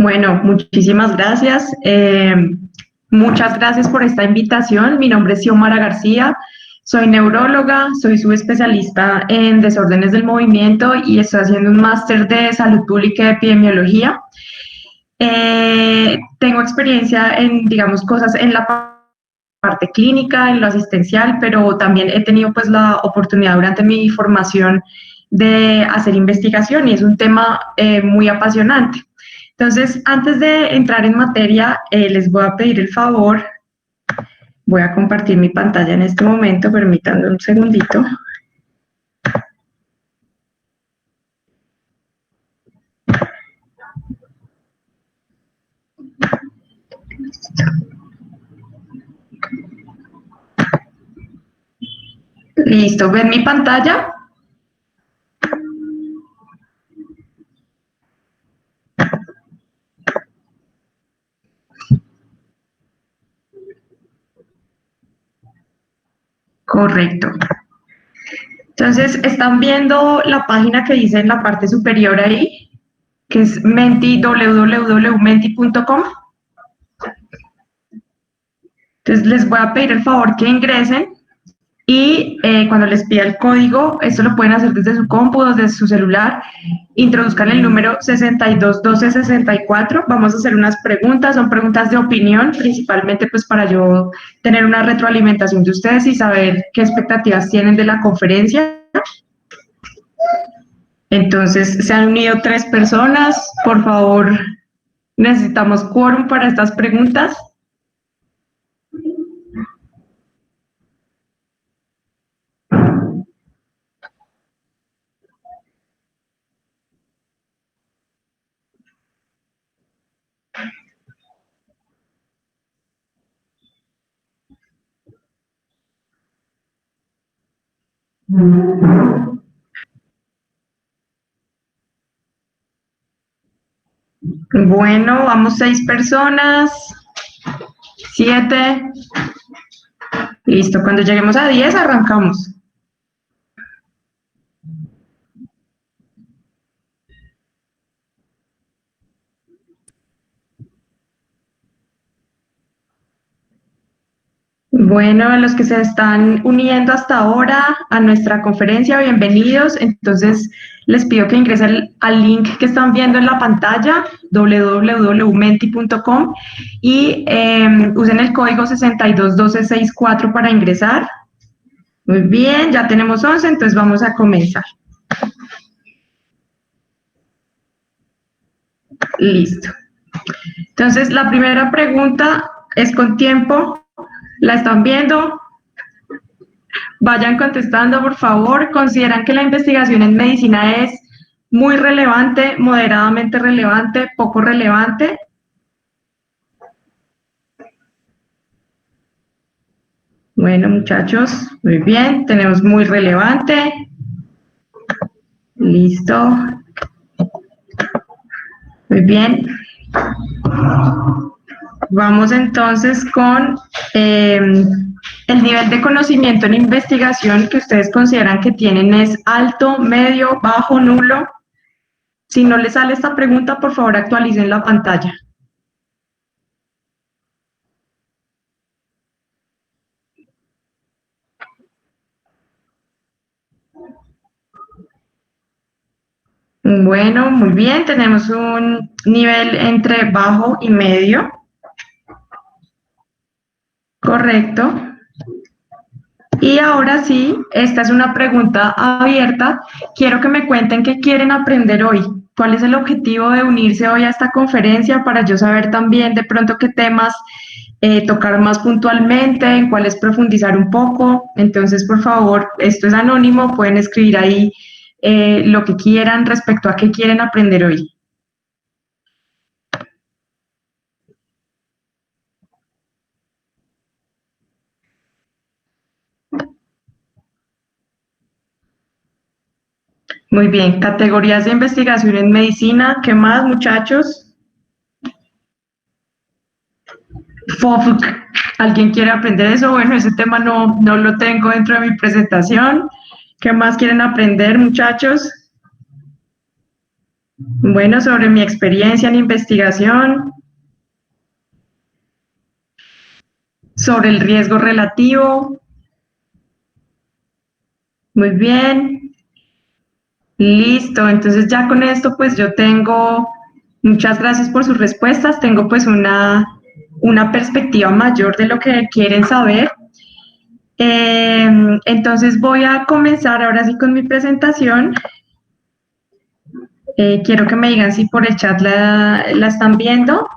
Bueno, muchísimas gracias. Muchas gracias por esta invitación. Mi nombre es Xiomara García, soy neuróloga, soy subespecialista en desórdenes del movimiento y estoy haciendo un máster de salud pública y epidemiología. Tengo experiencia en, digamos, cosas en la parte clínica, en lo asistencial, pero también he tenido pues la oportunidad durante mi formación de hacer investigación y es un tema muy apasionante. Entonces, antes de entrar en materia, les voy a pedir el favor, voy a compartir mi pantalla en este momento, permítanme un segundito. Listo, ¿ven mi pantalla? Correcto. Entonces, están viendo la página que dice en la parte superior ahí, que es Menti, www.menti.com. Entonces, les voy a pedir el favor que ingresen y cuando les pida el código, esto lo pueden hacer desde su compu, desde su celular, introduzcan el número 621264. Vamos a hacer unas preguntas, son preguntas de opinión, principalmente pues para yo tener una retroalimentación de ustedes y saber qué expectativas tienen de la conferencia. Entonces, se han unido 3 personas, por favor, necesitamos quórum para estas preguntas. Bueno, vamos 6 personas, 7. Listo, cuando lleguemos a 10 arrancamos. Bueno, a los que se están uniendo hasta ahora a nuestra conferencia, bienvenidos. Entonces, les pido que ingresen al link que están viendo en la pantalla, www.menti.com, y usen el código 621264 para ingresar. Muy bien, ya tenemos 11, entonces vamos a comenzar. Listo. Entonces, la primera pregunta es con tiempo. ¿La están viendo? Vayan contestando, por favor. ¿Consideran que la investigación en medicina es muy relevante, moderadamente relevante, poco relevante? Bueno, muchachos, muy bien. Tenemos muy relevante. Listo. Muy bien. Vamos entonces con el nivel de conocimiento en investigación que ustedes consideran que tienen es alto, medio, bajo, nulo. Si no les sale esta pregunta, por favor actualicen la pantalla. Bueno, muy bien, tenemos un nivel entre bajo y medio. Correcto. Y ahora sí, esta es una pregunta abierta. Quiero que me cuenten qué quieren aprender hoy. ¿Cuál es el objetivo de unirse hoy a esta conferencia para yo saber también de pronto qué temas tocar más puntualmente, en cuáles profundizar un poco? Entonces, por favor, esto es anónimo, pueden escribir ahí lo que quieran respecto a qué quieren aprender hoy. Muy bien, categorías de investigación en medicina. ¿Qué más, muchachos? FOFC. ¿Alguien quiere aprender eso? Bueno, ese tema no lo tengo dentro de mi presentación. ¿Qué más quieren aprender, muchachos? Bueno, sobre mi experiencia en investigación, sobre el riesgo relativo, muy bien, listo. Entonces ya con esto pues yo tengo, muchas gracias por sus respuestas, tengo pues una perspectiva mayor de lo que quieren saber. Entonces voy a comenzar ahora sí con mi presentación. Quiero que me digan si por el chat la están viendo.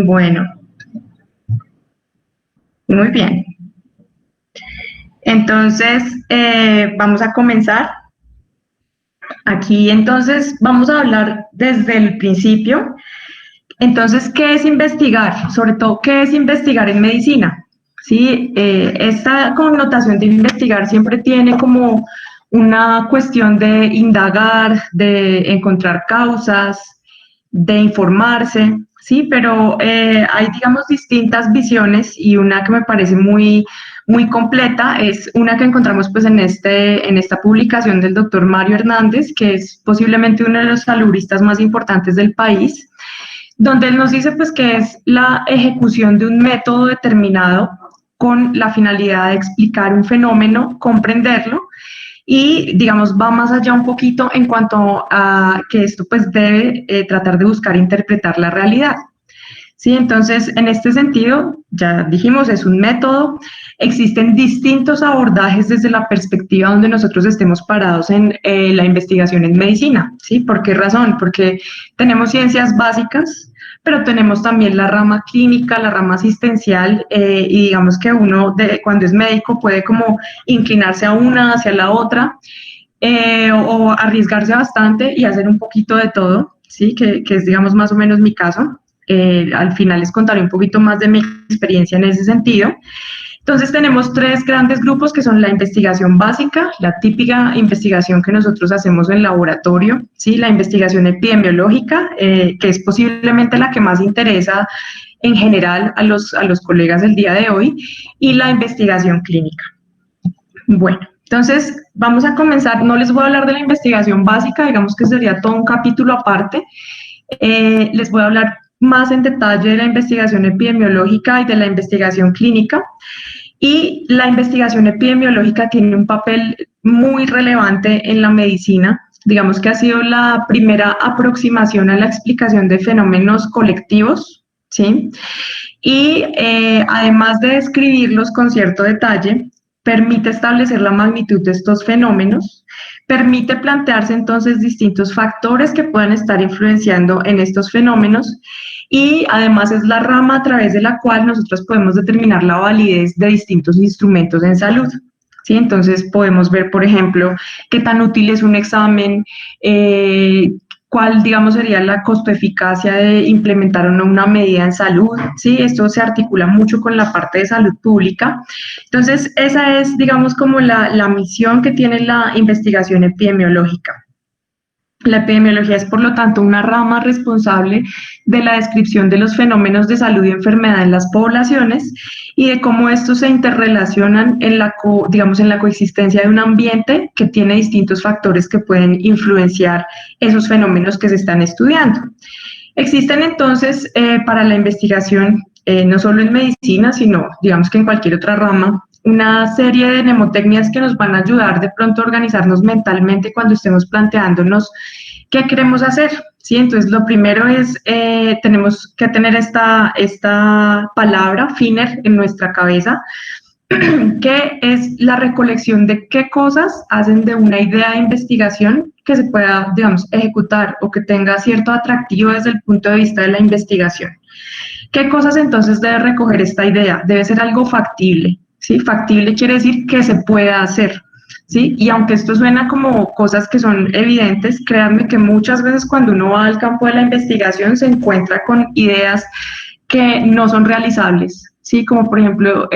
Bueno, muy bien. Entonces, vamos a comenzar. Aquí entonces vamos a hablar desde el principio. Entonces, ¿qué es investigar? Sobre todo, ¿qué es investigar en medicina? Sí, esta connotación de investigar siempre tiene como una cuestión de indagar, de encontrar causas, de informarse, sí, pero hay, digamos, distintas visiones y una que me parece muy completa es una que encontramos pues en esta publicación del doctor Mario Hernández, que es posiblemente uno de los salubristas más importantes del país, donde él nos dice pues que es la ejecución de un método determinado con la finalidad de explicar un fenómeno, comprenderlo y, digamos, va más allá un poquito en cuanto a que esto pues debe tratar de buscar interpretar la realidad. Sí, entonces, en este sentido, ya dijimos, es un método. Existen distintos abordajes desde la perspectiva donde nosotros estemos parados en la investigación en medicina. ¿Sí? ¿Por qué razón? Porque tenemos ciencias básicas, pero tenemos también la rama clínica, la rama asistencial, y digamos que uno cuando es médico puede como inclinarse a una hacia la otra, o arriesgarse bastante y hacer un poquito de todo, ¿sí? Que es, digamos, más o menos mi caso. Al final les contaré un poquito más de mi experiencia en ese sentido. Entonces tenemos tres grandes grupos que son la investigación básica, la típica investigación que nosotros hacemos en laboratorio, ¿sí? La investigación epidemiológica, que es posiblemente la que más interesa en general a los colegas del día de hoy, y la investigación clínica. Bueno, entonces vamos a comenzar. No les voy a hablar de la investigación básica, digamos que sería todo un capítulo aparte. Les voy a hablar más en detalle de la investigación epidemiológica y de la investigación clínica. Y la investigación epidemiológica tiene un papel muy relevante en la medicina. Digamos que ha sido la primera aproximación a la explicación de fenómenos colectivos, ¿sí? Y además de describirlos con cierto detalle, permite establecer la magnitud de estos fenómenos, permite plantearse entonces distintos factores que puedan estar influenciando en estos fenómenos y además es la rama a través de la cual nosotros podemos determinar la validez de distintos instrumentos en salud. ¿Sí? Entonces podemos ver, por ejemplo, qué tan útil es un examen, cuál, digamos, sería la costo-eficacia de implementar una medida en salud, ¿sí? Esto se articula mucho con la parte de salud pública. Entonces, esa es, digamos, como la misión que tiene la investigación epidemiológica. La epidemiología es, por lo tanto, una rama responsable de la descripción de los fenómenos de salud y enfermedad en las poblaciones y de cómo estos se interrelacionan en digamos, en la coexistencia de un ambiente que tiene distintos factores que pueden influenciar esos fenómenos que se están estudiando. Existen entonces para la investigación, no solo en medicina, sino digamos que en cualquier otra rama, una serie de mnemotecnias que nos van a ayudar de pronto a organizarnos mentalmente cuando estemos planteándonos qué queremos hacer. ¿Sí? Entonces, lo primero es, tenemos que tener esta palabra, FINER, en nuestra cabeza, que es la recolección de qué cosas hacen de una idea de investigación que se pueda, digamos, ejecutar o que tenga cierto atractivo desde el punto de vista de la investigación. ¿Qué cosas entonces debe recoger esta idea? Debe ser algo factible, ¿sí? Factible quiere decir que se pueda hacer, ¿sí? Y aunque esto suena como cosas que son evidentes, créanme que muchas veces cuando uno va al campo de la investigación se encuentra con ideas que no son realizables, ¿sí? Como por ejemplo,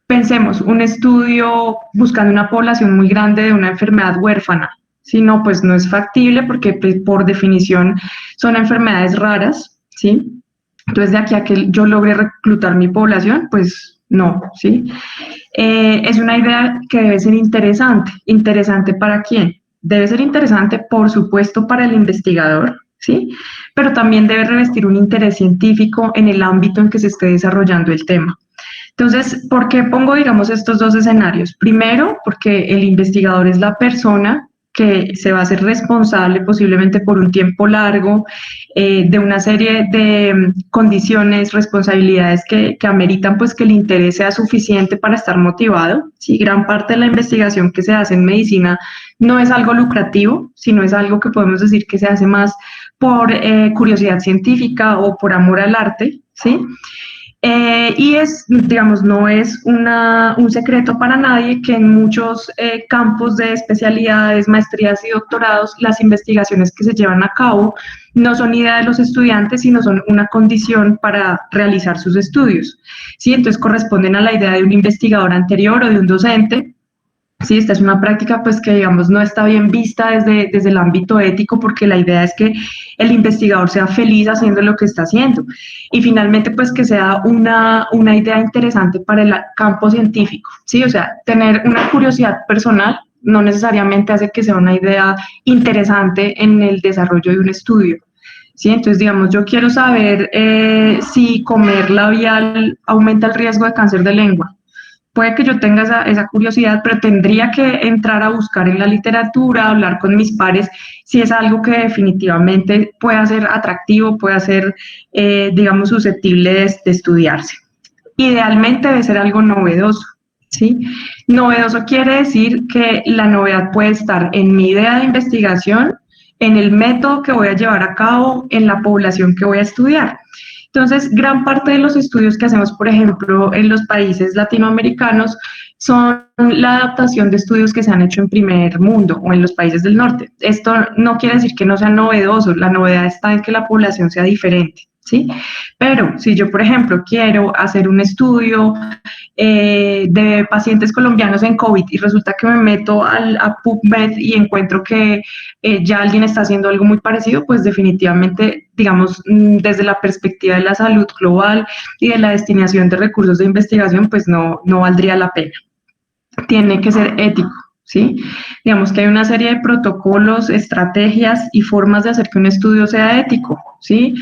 pensemos, un estudio buscando una población muy grande de una enfermedad huérfana. Si no, pues no es factible porque pues, por definición son enfermedades raras, ¿sí? Entonces, de aquí a que yo logre reclutar mi población, pues No, ¿sí? Es una idea que debe ser interesante. ¿Interesante para quién? Debe ser interesante, por supuesto, para el investigador, ¿sí? Pero también debe revestir un interés científico en el ámbito en que se esté desarrollando el tema. Entonces, ¿por qué pongo, digamos, estos dos escenarios? Primero, porque el investigador es la persona que se va a hacer responsable posiblemente por un tiempo largo de una serie de condiciones, responsabilidades que ameritan pues que el interés sea suficiente para estar motivado. Sí, gran parte de la investigación que se hace en medicina no es algo lucrativo, sino es algo que podemos decir que se hace más por curiosidad científica o por amor al arte, ¿sí? Y es, digamos, no es un secreto para nadie que en muchos campos de especialidades, maestrías y doctorados, las investigaciones que se llevan a cabo no son idea de los estudiantes, sino son una condición para realizar sus estudios. ¿Sí? Entonces corresponden a la idea de un investigador anterior o de un docente. Sí, esta es una práctica pues que digamos no está bien vista desde el ámbito ético porque la idea es que el investigador sea feliz haciendo lo que está haciendo y finalmente pues que sea una idea interesante para el campo científico, ¿sí? O sea, tener una curiosidad personal no necesariamente hace que sea una idea interesante en el desarrollo de un estudio. Sí, entonces, digamos, yo quiero saber si comer labial aumenta el riesgo de cáncer de lengua. Puede que yo tenga esa curiosidad, pero tendría que entrar a buscar en la literatura, hablar con mis pares, si es algo que definitivamente pueda ser atractivo, pueda ser, digamos, susceptible de estudiarse. Idealmente debe ser algo novedoso, ¿sí? Novedoso quiere decir que la novedad puede estar en mi idea de investigación, en el método que voy a llevar a cabo, en la población que voy a estudiar. Entonces, gran parte de los estudios que hacemos, por ejemplo, en los países latinoamericanos, son la adaptación de estudios que se han hecho en primer mundo o en los países del norte. Esto no quiere decir que no sea novedoso, la novedad está en que la población sea diferente, ¿sí? Pero si yo, por ejemplo, quiero hacer un estudio de pacientes colombianos en COVID y resulta que me meto a PubMed y encuentro que ya alguien está haciendo algo muy parecido, pues definitivamente, digamos, desde la perspectiva de la salud global y de la destinación de recursos de investigación, pues no valdría la pena. Tiene que ser ético. ¿Sí? Digamos que hay una serie de protocolos, estrategias y formas de hacer que un estudio sea ético, ¿sí?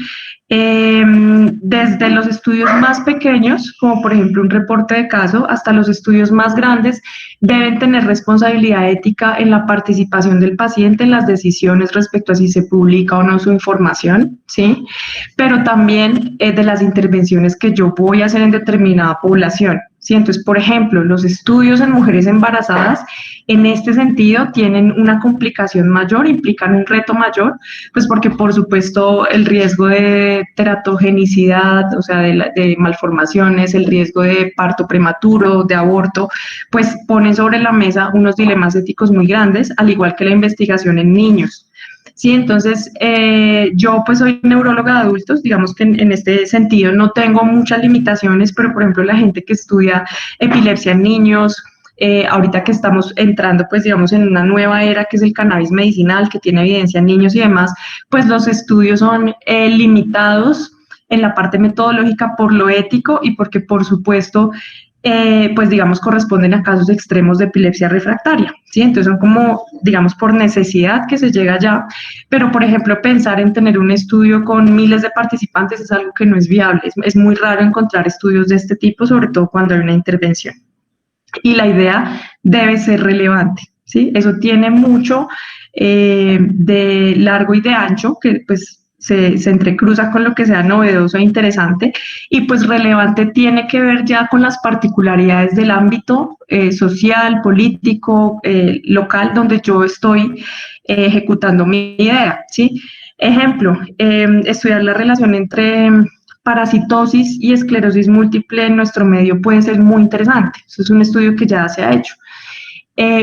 Desde los estudios más pequeños, como por ejemplo un reporte de caso, hasta los estudios más grandes, deben tener responsabilidad ética en la participación del paciente en las decisiones respecto a si se publica o no su información, ¿sí? Pero también de las intervenciones que yo voy a hacer en determinada población. ¿Sí? Entonces, por ejemplo, los estudios en mujeres embarazadas en este sentido tienen una complicación mayor, implican un reto mayor, pues porque por supuesto el riesgo de teratogenicidad, o sea, de malformaciones, el riesgo de parto prematuro, de aborto, pues pone sobre la mesa unos dilemas éticos muy grandes, al igual que la investigación en niños. Sí, entonces yo pues soy neuróloga de adultos, digamos que en este sentido no tengo muchas limitaciones, pero por ejemplo la gente que estudia epilepsia en niños, ahorita que estamos entrando pues digamos en una nueva era que es el cannabis medicinal, que tiene evidencia en niños y demás, pues los estudios son limitados en la parte metodológica por lo ético y porque por supuesto pues digamos corresponden a casos extremos de epilepsia refractaria, ¿sí? Entonces son como, digamos, por necesidad que se llega allá, pero por ejemplo pensar en tener un estudio con miles de participantes es algo que no es viable, es muy raro encontrar estudios de este tipo, sobre todo cuando hay una intervención. Y la idea debe ser relevante, ¿sí? Eso tiene mucho de largo y de ancho, que pues se entrecruza con lo que sea novedoso e interesante, y pues relevante tiene que ver ya con las particularidades del ámbito social, político, local, donde yo estoy ejecutando mi idea, ¿sí? Ejemplo, estudiar la relación entre parasitosis y esclerosis múltiple en nuestro medio puede ser muy interesante. Eso es un estudio que ya se ha hecho.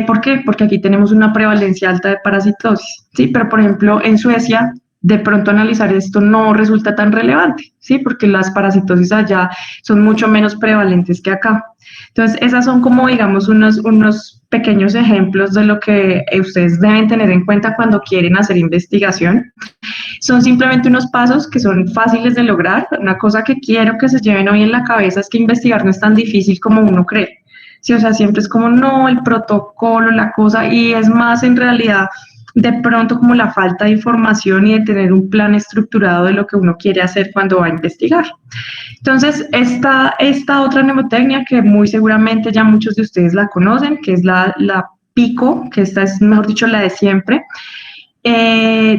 ¿Por qué? Porque aquí tenemos una prevalencia alta de parasitosis, ¿sí? Pero, por ejemplo, en Suecia de pronto analizar esto no resulta tan relevante, ¿sí? Porque las parasitosis allá son mucho menos prevalentes que acá. Entonces, esas son como, digamos, unos pequeños ejemplos de lo que ustedes deben tener en cuenta cuando quieren hacer investigación. Son simplemente unos pasos que son fáciles de lograr. Una cosa que quiero que se lleven hoy en la cabeza es que investigar no es tan difícil como uno cree. Sí, o sea, siempre es como, no, el protocolo, la cosa, y es más en realidad de pronto como la falta de información y de tener un plan estructurado de lo que uno quiere hacer cuando va a investigar. Entonces, esta otra mnemotecnia que muy seguramente ya muchos de ustedes la conocen, que es la PICO, que esta es, mejor dicho, la de siempre,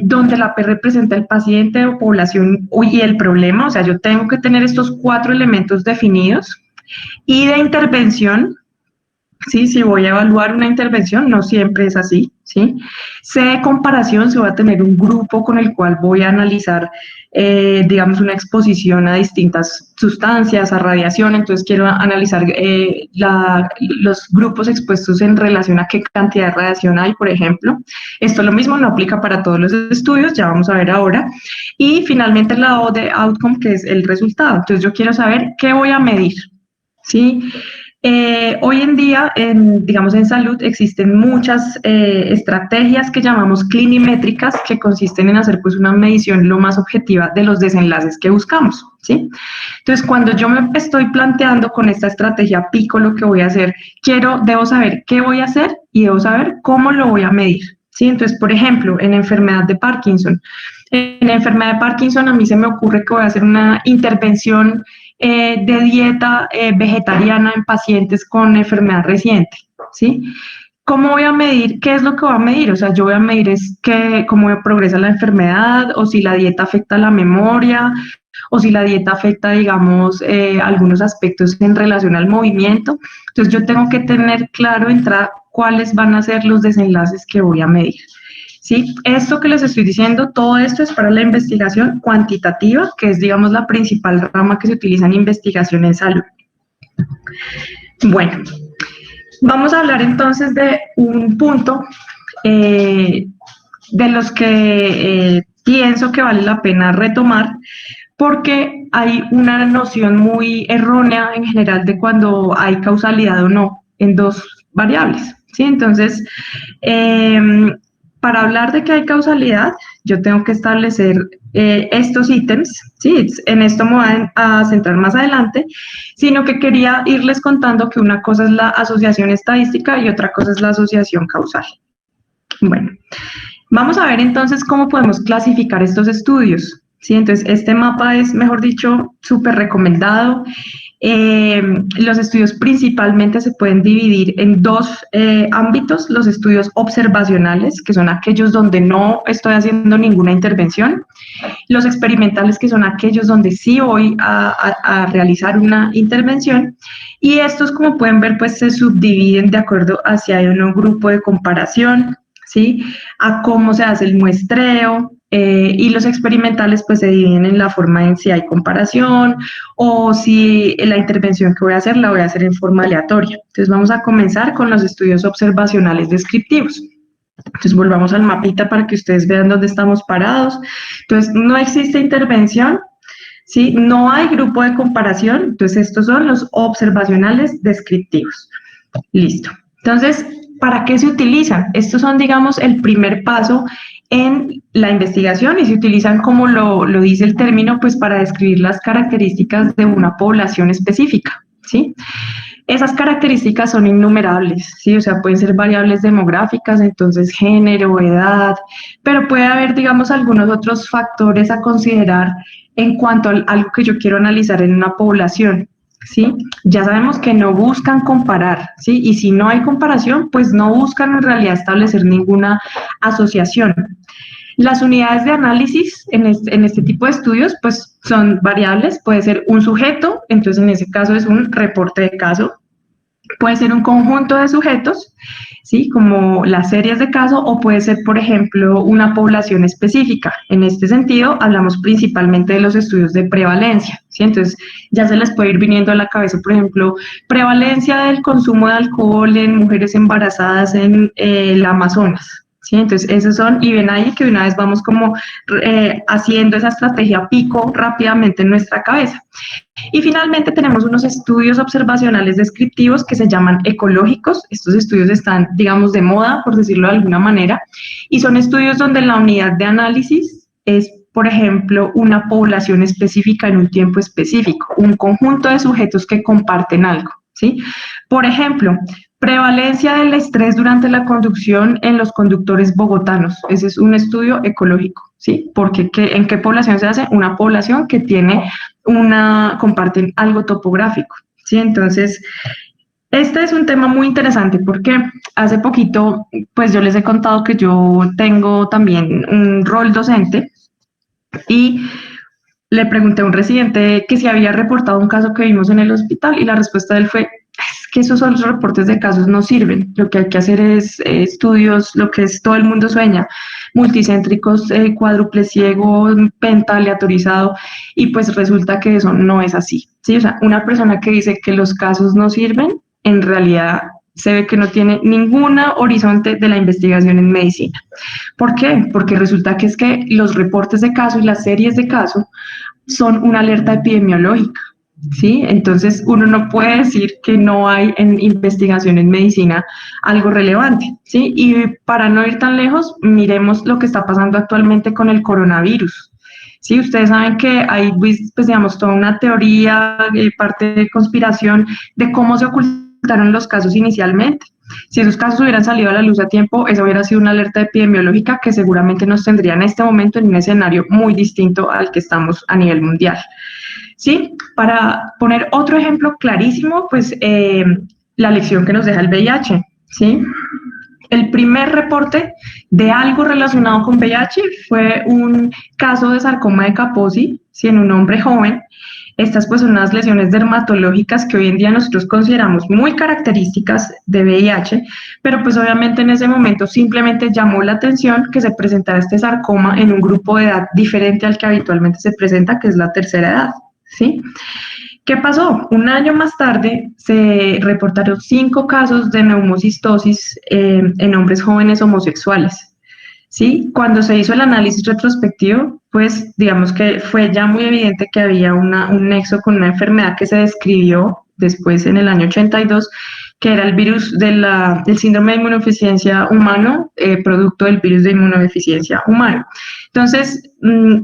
donde la P representa el paciente o población y el problema, o sea, yo tengo que tener estos 4 elementos definidos, y de intervención. Sí, si voy a evaluar una intervención, no siempre es así, ¿sí? C de comparación, se va a tener un grupo con el cual voy a analizar, digamos, una exposición a distintas sustancias, a radiación, entonces quiero analizar los grupos expuestos en relación a qué cantidad de radiación hay, por ejemplo. Esto lo mismo no aplica para todos los estudios, ya vamos a ver ahora. Y finalmente la O de outcome, que es el resultado. Entonces yo quiero saber qué voy a medir, ¿sí? Hoy en día, digamos en salud, existen muchas estrategias que llamamos clinimétricas, que consisten en hacer pues una medición lo más objetiva de los desenlaces que buscamos, ¿sí? Entonces, cuando yo me estoy planteando con esta estrategia PICO lo que voy a hacer, debo saber qué voy a hacer y debo saber cómo lo voy a medir, ¿sí? Entonces, por ejemplo, en enfermedad de Parkinson, en la enfermedad de Parkinson a mí se me ocurre que voy a hacer una intervención de dieta vegetariana en pacientes con enfermedad reciente, ¿sí? ¿Cómo voy a medir? ¿Qué es lo que voy a medir? O sea, yo voy a medir cómo progresa la enfermedad, o si la dieta afecta la memoria, o si la dieta afecta, digamos, algunos aspectos en relación al movimiento. Entonces, yo tengo que tener claro cuáles van a ser los desenlaces que voy a medir. ¿Sí? Esto que les estoy diciendo, todo esto es para la investigación cuantitativa, que es, digamos, la principal rama que se utiliza en investigación en salud. Bueno, vamos a hablar entonces de un punto de los que pienso que vale la pena retomar, porque hay una noción muy errónea en general de cuando hay causalidad o no en dos variables, ¿sí? Entonces, para hablar de que hay causalidad, yo tengo que establecer estos ítems, ¿sí? En esto me voy a centrar más adelante, sino que quería irles contando que una cosa es la asociación estadística y otra cosa es la asociación causal. Bueno, vamos a ver entonces cómo podemos clasificar estos estudios, ¿sí? Entonces, este mapa es, mejor dicho, súper recomendado. Los estudios principalmente se pueden dividir en dos ámbitos: los estudios observacionales, que son aquellos donde no estoy haciendo ninguna intervención; los experimentales, que son aquellos donde sí voy a realizar una intervención; y estos, como pueden ver, pues se subdividen de acuerdo a si hay un grupo de comparación, ¿sí? A cómo se hace el muestreo, y los experimentales pues se dividen en la forma en si hay comparación o si la intervención que voy a hacer la voy a hacer en forma aleatoria. Entonces vamos a comenzar con los estudios observacionales descriptivos. Entonces volvamos al mapita para que ustedes vean dónde estamos parados. Entonces no existe intervención, ¿sí? No hay grupo de comparación, entonces estos son los observacionales descriptivos. Listo. Entonces, ¿para qué se utilizan? Estos son, digamos, el primer paso en la investigación, y se utilizan, como lo dice el término, pues para describir las características de una población específica, ¿sí? Esas características son innumerables, ¿sí? O sea, pueden ser variables demográficas, entonces género, edad, pero puede haber, digamos, algunos otros factores a considerar en cuanto a algo que yo quiero analizar en una población, ¿sí? Ya sabemos que no buscan comparar, ¿sí? Y si no hay comparación, pues no buscan en realidad establecer ninguna asociación. Las unidades de análisis en este tipo de estudios, pues son variables. Puede ser un sujeto, entonces en ese caso es un reporte de caso. Puede ser un conjunto de sujetos, ¿sí? Como las series de caso, o puede ser, por ejemplo, una población específica. En este sentido, hablamos principalmente de los estudios de prevalencia, ¿sí? Entonces, ya se les puede ir viniendo a la cabeza, por ejemplo, prevalencia del consumo de alcohol en mujeres embarazadas en el Amazonas, ¿sí? Entonces, esos son, y ven ahí que de una vez vamos como haciendo esa estrategia pico rápidamente en nuestra cabeza. Y finalmente tenemos unos estudios observacionales descriptivos que se llaman ecológicos. Estos estudios están, digamos, de moda, por decirlo de alguna manera, y son estudios donde la unidad de análisis es, por ejemplo, una población específica en un tiempo específico, un conjunto de sujetos que comparten algo, ¿sí? Por ejemplo, prevalencia del estrés durante la conducción en los conductores bogotanos. Ese es un estudio ecológico, ¿sí? Porque ¿en qué población se hace? Una población que tiene comparten algo topográfico, ¿sí? Entonces, este es un tema muy interesante porque hace poquito, pues yo les he contado que yo tengo también un rol docente y le pregunté a un residente que si había reportado un caso que vimos en el hospital y la respuesta de él fue, es que esos son los reportes de casos no sirven, lo que hay que hacer es estudios, lo que es todo el mundo sueña, multicéntricos, cuádruple ciego, penta aleatorizado, y pues resulta que eso no es así, ¿sí? O sea, una persona que dice que los casos no sirven, en realidad se ve que no tiene ningún horizonte de la investigación en medicina. ¿Por qué? Porque resulta que es que los reportes de caso y las series de caso son una alerta epidemiológica, ¿sí? Entonces uno no puede decir que no hay en investigación en medicina algo relevante, ¿sí? Y para no ir tan lejos, miremos lo que está pasando actualmente con el coronavirus. Sí, ustedes saben que hay, pues digamos, toda una teoría, parte de conspiración de cómo se ocultaron los casos inicialmente. Si esos casos hubieran salido a la luz a tiempo, esa hubiera sido una alerta epidemiológica que seguramente nos tendría en este momento en un escenario muy distinto al que estamos a nivel mundial. ¿Sí? Para poner otro ejemplo clarísimo, pues la lección que nos deja el VIH, ¿sí? El primer reporte de algo relacionado con VIH fue un caso de sarcoma de Kaposi, ¿sí? En un hombre joven. Estas pues son unas lesiones dermatológicas que hoy en día nosotros consideramos muy características de VIH, pero pues obviamente en ese momento simplemente llamó la atención que se presentara este sarcoma en un grupo de edad diferente al que habitualmente se presenta, que es la tercera edad, ¿sí? ¿Qué pasó? Un año más tarde se reportaron 5 casos de neumocistosis en hombres jóvenes homosexuales. ¿Sí? Cuando se hizo el análisis retrospectivo, pues digamos que fue ya muy evidente que había un nexo con una enfermedad que se describió después en el año 82, que era el virus del síndrome de inmunodeficiencia humano, producto del virus de inmunodeficiencia humano. Entonces,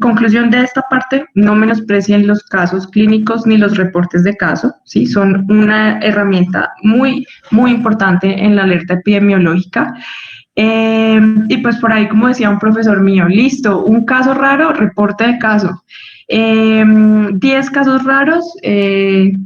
conclusión de esta parte, no menosprecien los casos clínicos ni los reportes de caso, ¿sí? Son una herramienta muy, muy importante en la alerta epidemiológica. Y pues por ahí, como decía un profesor mío, listo, un caso raro, reporte de caso. 10 casos raros,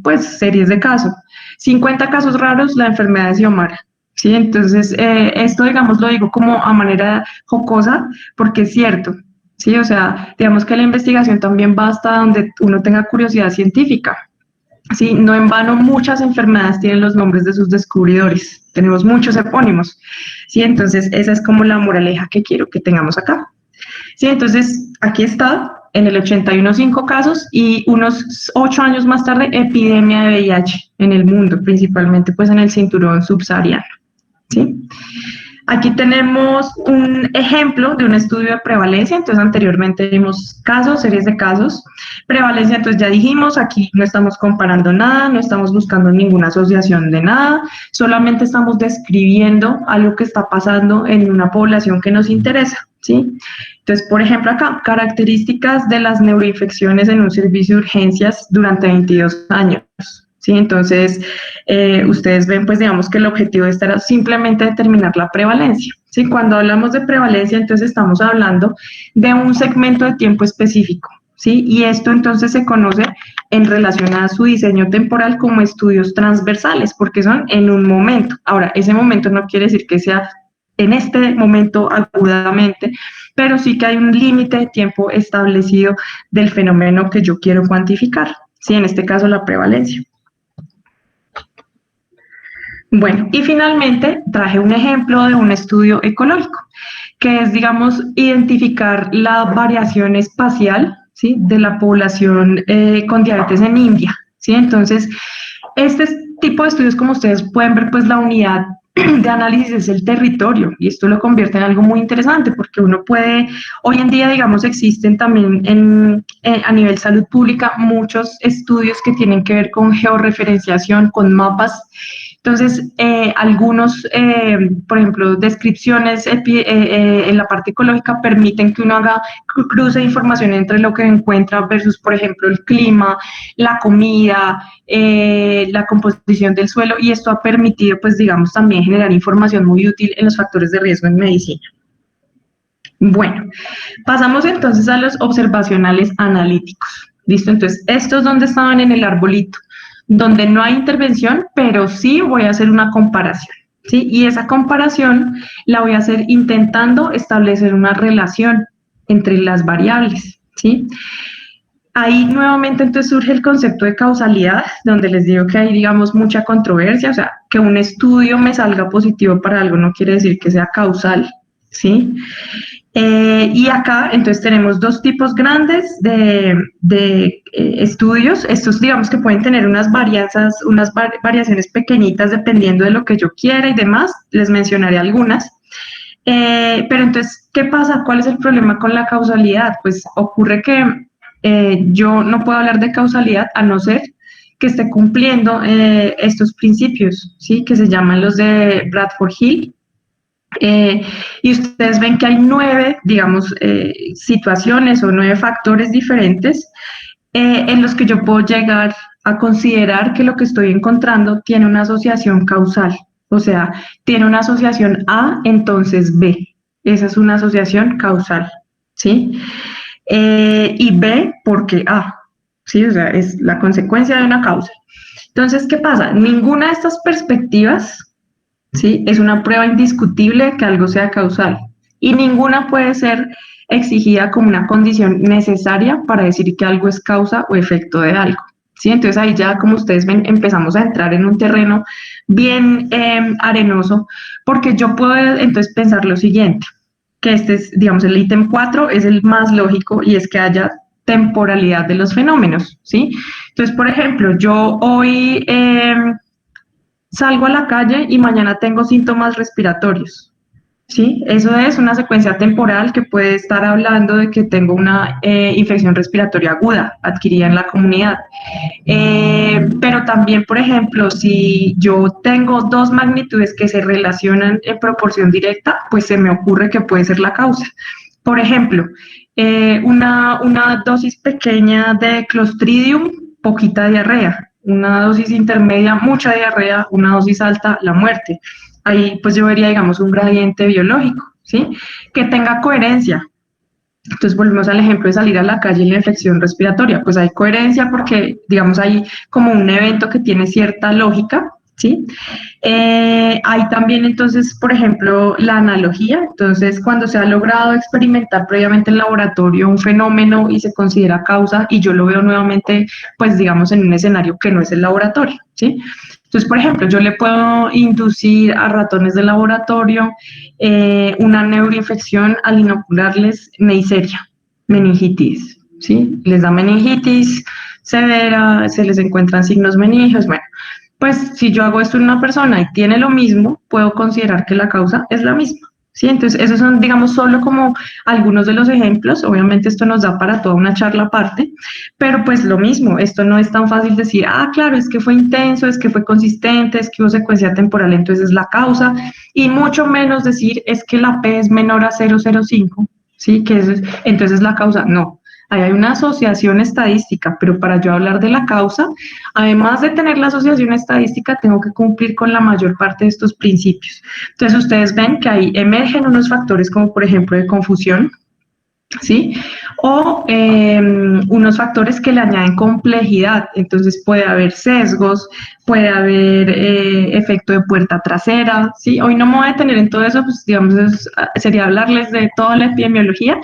pues series de caso. 50 casos raros, la enfermedad de Xiomara. ¿Sí? Entonces, esto, digamos, lo digo como a manera jocosa, porque es cierto. Sí, o sea, digamos que la investigación también va hasta donde uno tenga curiosidad científica. Sí, no en vano muchas enfermedades tienen los nombres de sus descubridores. Tenemos muchos epónimos. Sí, entonces esa es como la moraleja que quiero que tengamos acá. Sí, entonces aquí está, en el 81 5 casos y unos 8 años más tarde, epidemia de VIH en el mundo, principalmente pues en el cinturón subsahariano. ¿Sí? Aquí tenemos un ejemplo de un estudio de prevalencia, entonces anteriormente vimos casos, series de casos. Prevalencia, entonces ya dijimos, aquí no estamos comparando nada, no estamos buscando ninguna asociación de nada, solamente estamos describiendo algo que está pasando en una población que nos interesa, ¿sí? Entonces, por ejemplo, acá, características de las neuroinfecciones en un servicio de urgencias durante 22 años. ¿Sí? Entonces, ustedes ven, pues digamos que el objetivo de esta era simplemente determinar la prevalencia. ¿Sí? Cuando hablamos de prevalencia, entonces estamos hablando de un segmento de tiempo específico. ¿Sí? Y esto entonces se conoce en relación a su diseño temporal como estudios transversales, porque son en un momento. Ahora, ese momento no quiere decir que sea en este momento agudamente, pero sí que hay un límite de tiempo establecido del fenómeno que yo quiero cuantificar. Sí, en este caso la prevalencia. Bueno, y finalmente traje un ejemplo de un estudio ecológico, que es, digamos, identificar la variación espacial, ¿sí?, de la población con diabetes en India, ¿sí? Entonces, este tipo de estudios, como ustedes pueden ver, pues la unidad de análisis es el territorio, y esto lo convierte en algo muy interesante porque uno puede, hoy en día, digamos, existen también a nivel salud pública muchos estudios que tienen que ver con georreferenciación, con mapas. Entonces, algunos, por ejemplo, descripciones en la parte ecológica permiten que uno haga cruce de información entre lo que encuentra versus, por ejemplo, el clima, la comida, la composición del suelo, y esto ha permitido, pues, digamos, también generar información muy útil en los factores de riesgo en medicina. Bueno, pasamos entonces a los observacionales analíticos. ¿Listo? Entonces, estos donde estaban en el arbolito, donde no hay intervención, pero sí voy a hacer una comparación. ¿Sí? Y esa comparación la voy a hacer intentando establecer una relación entre las variables. ¿Sí? Ahí nuevamente entonces surge el concepto de causalidad, donde les digo que hay, digamos, mucha controversia, o sea, que un estudio me salga positivo para algo no quiere decir que sea causal, ¿sí? Y acá entonces tenemos dos tipos grandes de estudios. Estos, digamos, que pueden tener unas varianzas, variaciones pequeñitas dependiendo de lo que yo quiera y demás. Les mencionaré algunas. Pero entonces, ¿qué pasa? ¿Cuál es el problema con la causalidad? Pues ocurre que yo no puedo hablar de causalidad a no ser que esté cumpliendo estos principios, ¿sí? Que se llaman los de Bradford Hill. Y ustedes ven que hay 9, digamos, situaciones o 9 factores diferentes en los que yo puedo llegar a considerar que lo que estoy encontrando tiene una asociación causal. O sea, tiene una asociación A, entonces B. Esa es una asociación causal, ¿sí? Y B porque A, ¿sí? O sea, es la consecuencia de una causa. Entonces, ¿qué pasa? Ninguna de estas perspectivas, ¿sí? Es una prueba indiscutible que algo sea causal, y ninguna puede ser exigida como una condición necesaria para decir que algo es causa o efecto de algo. ¿Sí? Entonces ahí ya, como ustedes ven, empezamos a entrar en un terreno bien arenoso, porque yo puedo entonces pensar lo siguiente, que este es, digamos, el ítem 4 es el más lógico, y es que haya temporalidad de los fenómenos, ¿sí? Entonces, por ejemplo, yo hoy salgo a la calle y mañana tengo síntomas respiratorios, ¿sí? Eso es una secuencia temporal que puede estar hablando de que tengo una infección respiratoria aguda adquirida en la comunidad. Pero también, por ejemplo, si yo tengo dos magnitudes que se relacionan en proporción directa, pues se me ocurre que puede ser la causa. Por ejemplo, una dosis pequeña de Clostridium, poquita diarrea; una dosis intermedia, mucha diarrea; una dosis alta, la muerte. Ahí pues yo vería, digamos, un gradiente biológico, ¿sí? Que tenga coherencia. Entonces volvemos al ejemplo de salir a la calle y la infección respiratoria. Pues hay coherencia porque, digamos, hay como un evento que tiene cierta lógica, ¿sí? Hay también entonces, por ejemplo, la analogía. Entonces, cuando se ha logrado experimentar previamente en laboratorio un fenómeno y se considera causa, y yo lo veo nuevamente, pues digamos, en un escenario que no es el laboratorio, ¿sí? Entonces, por ejemplo, yo le puedo inducir a ratones de laboratorio una neuroinfección al inocularles Neisseria, meningitis, ¿sí? Les da meningitis severa, se les encuentran signos meningios. Bueno, pues si yo hago esto en una persona y tiene lo mismo, puedo considerar que la causa es la misma, ¿sí? Entonces, esos son, digamos, solo como algunos de los ejemplos. Obviamente esto nos da para toda una charla aparte, pero pues lo mismo, esto no es tan fácil decir, ah, claro, es que fue intenso, es que fue consistente, es que hubo secuencia temporal, entonces es la causa, y mucho menos decir, es que la P es menor a 0,05, ¿sí? Que entonces la causa, no. Ahí hay una asociación estadística, pero para yo hablar de la causa, además de tener la asociación estadística, tengo que cumplir con la mayor parte de estos principios. Entonces, ustedes ven que ahí emergen unos factores como, por ejemplo, de confusión, ¿sí? O unos factores que le añaden complejidad. Entonces puede haber sesgos, puede haber efecto de puerta trasera, ¿sí? Hoy no me voy a detener en todo eso, pues digamos, sería hablarles de toda la epidemiología,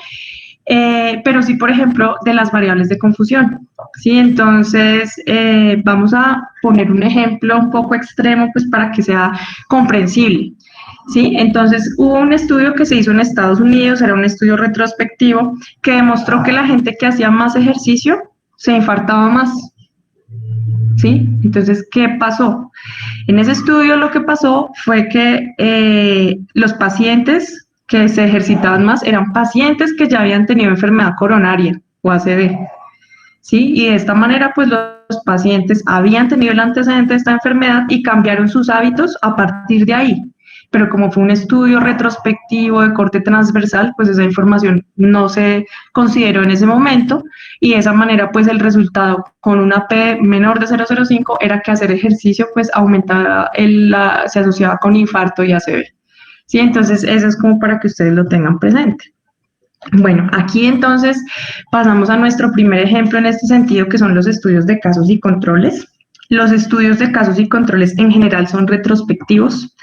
pero sí, por ejemplo, de las variables de confusión, ¿sí? Entonces, vamos a poner un ejemplo un poco extremo, pues para que sea comprensible, ¿sí? Entonces, hubo un estudio que se hizo en Estados Unidos, era un estudio retrospectivo, que demostró que la gente que hacía más ejercicio se infartaba más, ¿sí? Entonces, ¿qué pasó? En ese estudio lo que pasó fue que los pacientes que se ejercitaban más eran pacientes que ya habían tenido enfermedad coronaria o ACV, ¿sí? Y de esta manera, pues los pacientes habían tenido el antecedente de esta enfermedad y cambiaron sus hábitos a partir de ahí. Pero como fue un estudio retrospectivo de corte transversal, pues esa información no se consideró en ese momento y de esa manera, pues el resultado con una P menor de 0,05 era que hacer ejercicio, pues aumentaba, se asociaba con infarto y ACV. Sí, entonces eso es como para que ustedes lo tengan presente. Bueno, aquí entonces pasamos a nuestro primer ejemplo en este sentido, que son los estudios de casos y controles. Los estudios de casos y controles en general son retrospectivos,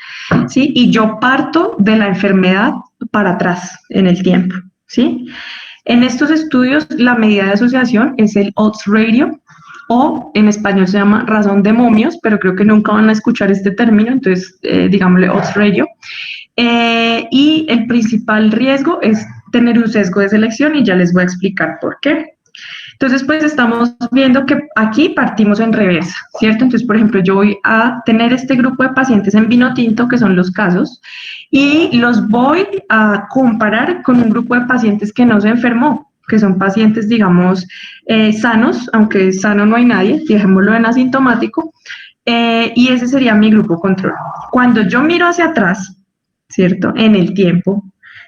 ¿sí? Y yo parto de la enfermedad para atrás en el tiempo, ¿sí? En estos estudios, la medida de asociación es el odds ratio, o en español se llama razón de momios, pero creo que nunca van a escuchar este término, entonces digámosle odds ratio. Y el principal riesgo es tener un sesgo de selección y ya les voy a explicar por qué. Entonces, pues estamos viendo que aquí partimos en reversa, ¿cierto? Entonces, por ejemplo, yo voy a tener este grupo de pacientes en vino tinto, que son los casos, y los voy a comparar con un grupo de pacientes que no se enfermó, que son pacientes, digamos, sanos, aunque sano no hay nadie, dejémoslo en asintomático, y ese sería mi grupo control. Cuando yo miro hacia atrás, ¿cierto? En el tiempo.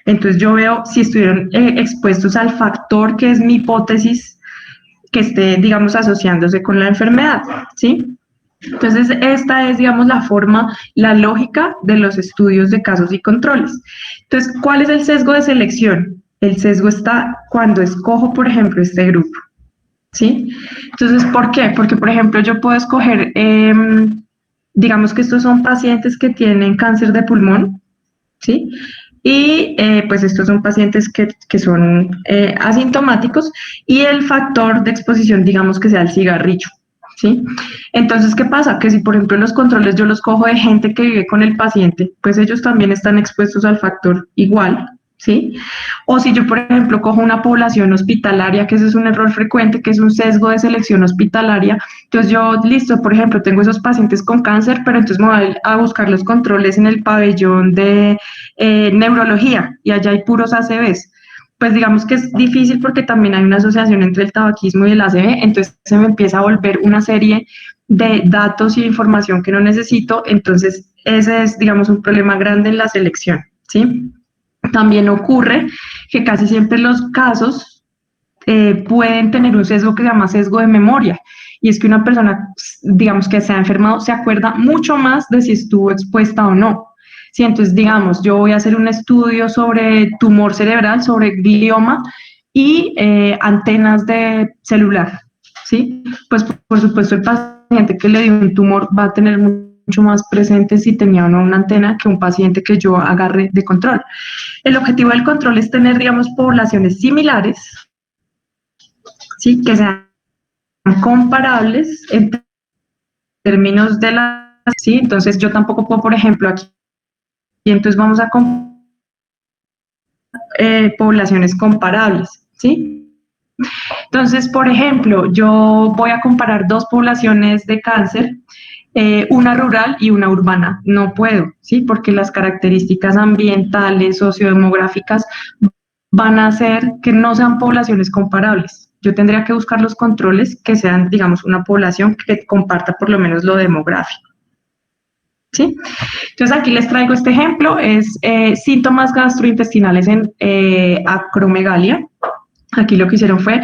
Entonces yo veo si estuvieron expuestos al factor que es mi hipótesis que esté, digamos, asociándose con la enfermedad, ¿sí? Entonces esta es, digamos, la forma, la lógica de los estudios de casos y controles. Entonces, ¿cuál es el sesgo de selección? El sesgo está cuando escojo, por ejemplo, este grupo, ¿sí? Entonces, ¿por qué? Porque, por ejemplo, yo puedo escoger, digamos que estos son pacientes que tienen cáncer de pulmón, ¿sí? Y pues estos son pacientes que son asintomáticos y el factor de exposición, digamos que sea el cigarrillo, ¿sí? Entonces, ¿qué pasa? Que si, por ejemplo, los controles yo los cojo de gente que vive con el paciente, pues ellos también están expuestos al factor igual, ¿sí? O si yo, por ejemplo, cojo una población hospitalaria, que ese es un error frecuente, que es un sesgo de selección hospitalaria, entonces yo, listo, por ejemplo, tengo esos pacientes con cáncer, pero entonces me voy a buscar los controles en el pabellón de neurología y allá hay puros ACVs. Pues digamos que es difícil porque también hay una asociación entre el tabaquismo y el ACV, entonces se me empieza a volver una serie de datos y información que no necesito, entonces ese es, digamos, un problema grande en la selección, ¿sí? También ocurre que casi siempre los casos pueden tener un sesgo que se llama sesgo de memoria, y es que una persona, digamos, que se ha enfermado, se acuerda mucho más de si estuvo expuesta o no. Sí, entonces, digamos, yo voy a hacer un estudio sobre tumor cerebral, sobre glioma y antenas de celular, ¿sí? Pues, por supuesto, el paciente que le dio un tumor va a tener mucho más presente si tenía o no una antena que un paciente que yo agarre de control. El objetivo del control es tener, digamos, poblaciones similares, ¿sí? Que sean comparables en términos de la... ¿sí? Entonces, yo tampoco puedo, por ejemplo, aquí, y entonces vamos a poblaciones comparables, ¿sí? Entonces, por ejemplo, yo voy a comparar dos poblaciones de cáncer, una rural y una urbana. No puedo, ¿sí? Porque las características ambientales, sociodemográficas, van a hacer que no sean poblaciones comparables. Yo tendría que buscar los controles que sean, digamos, una población que comparta por lo menos lo demográfico. ¿Sí? Entonces aquí les traigo este ejemplo, es síntomas gastrointestinales en acromegalia. Aquí lo que hicieron fue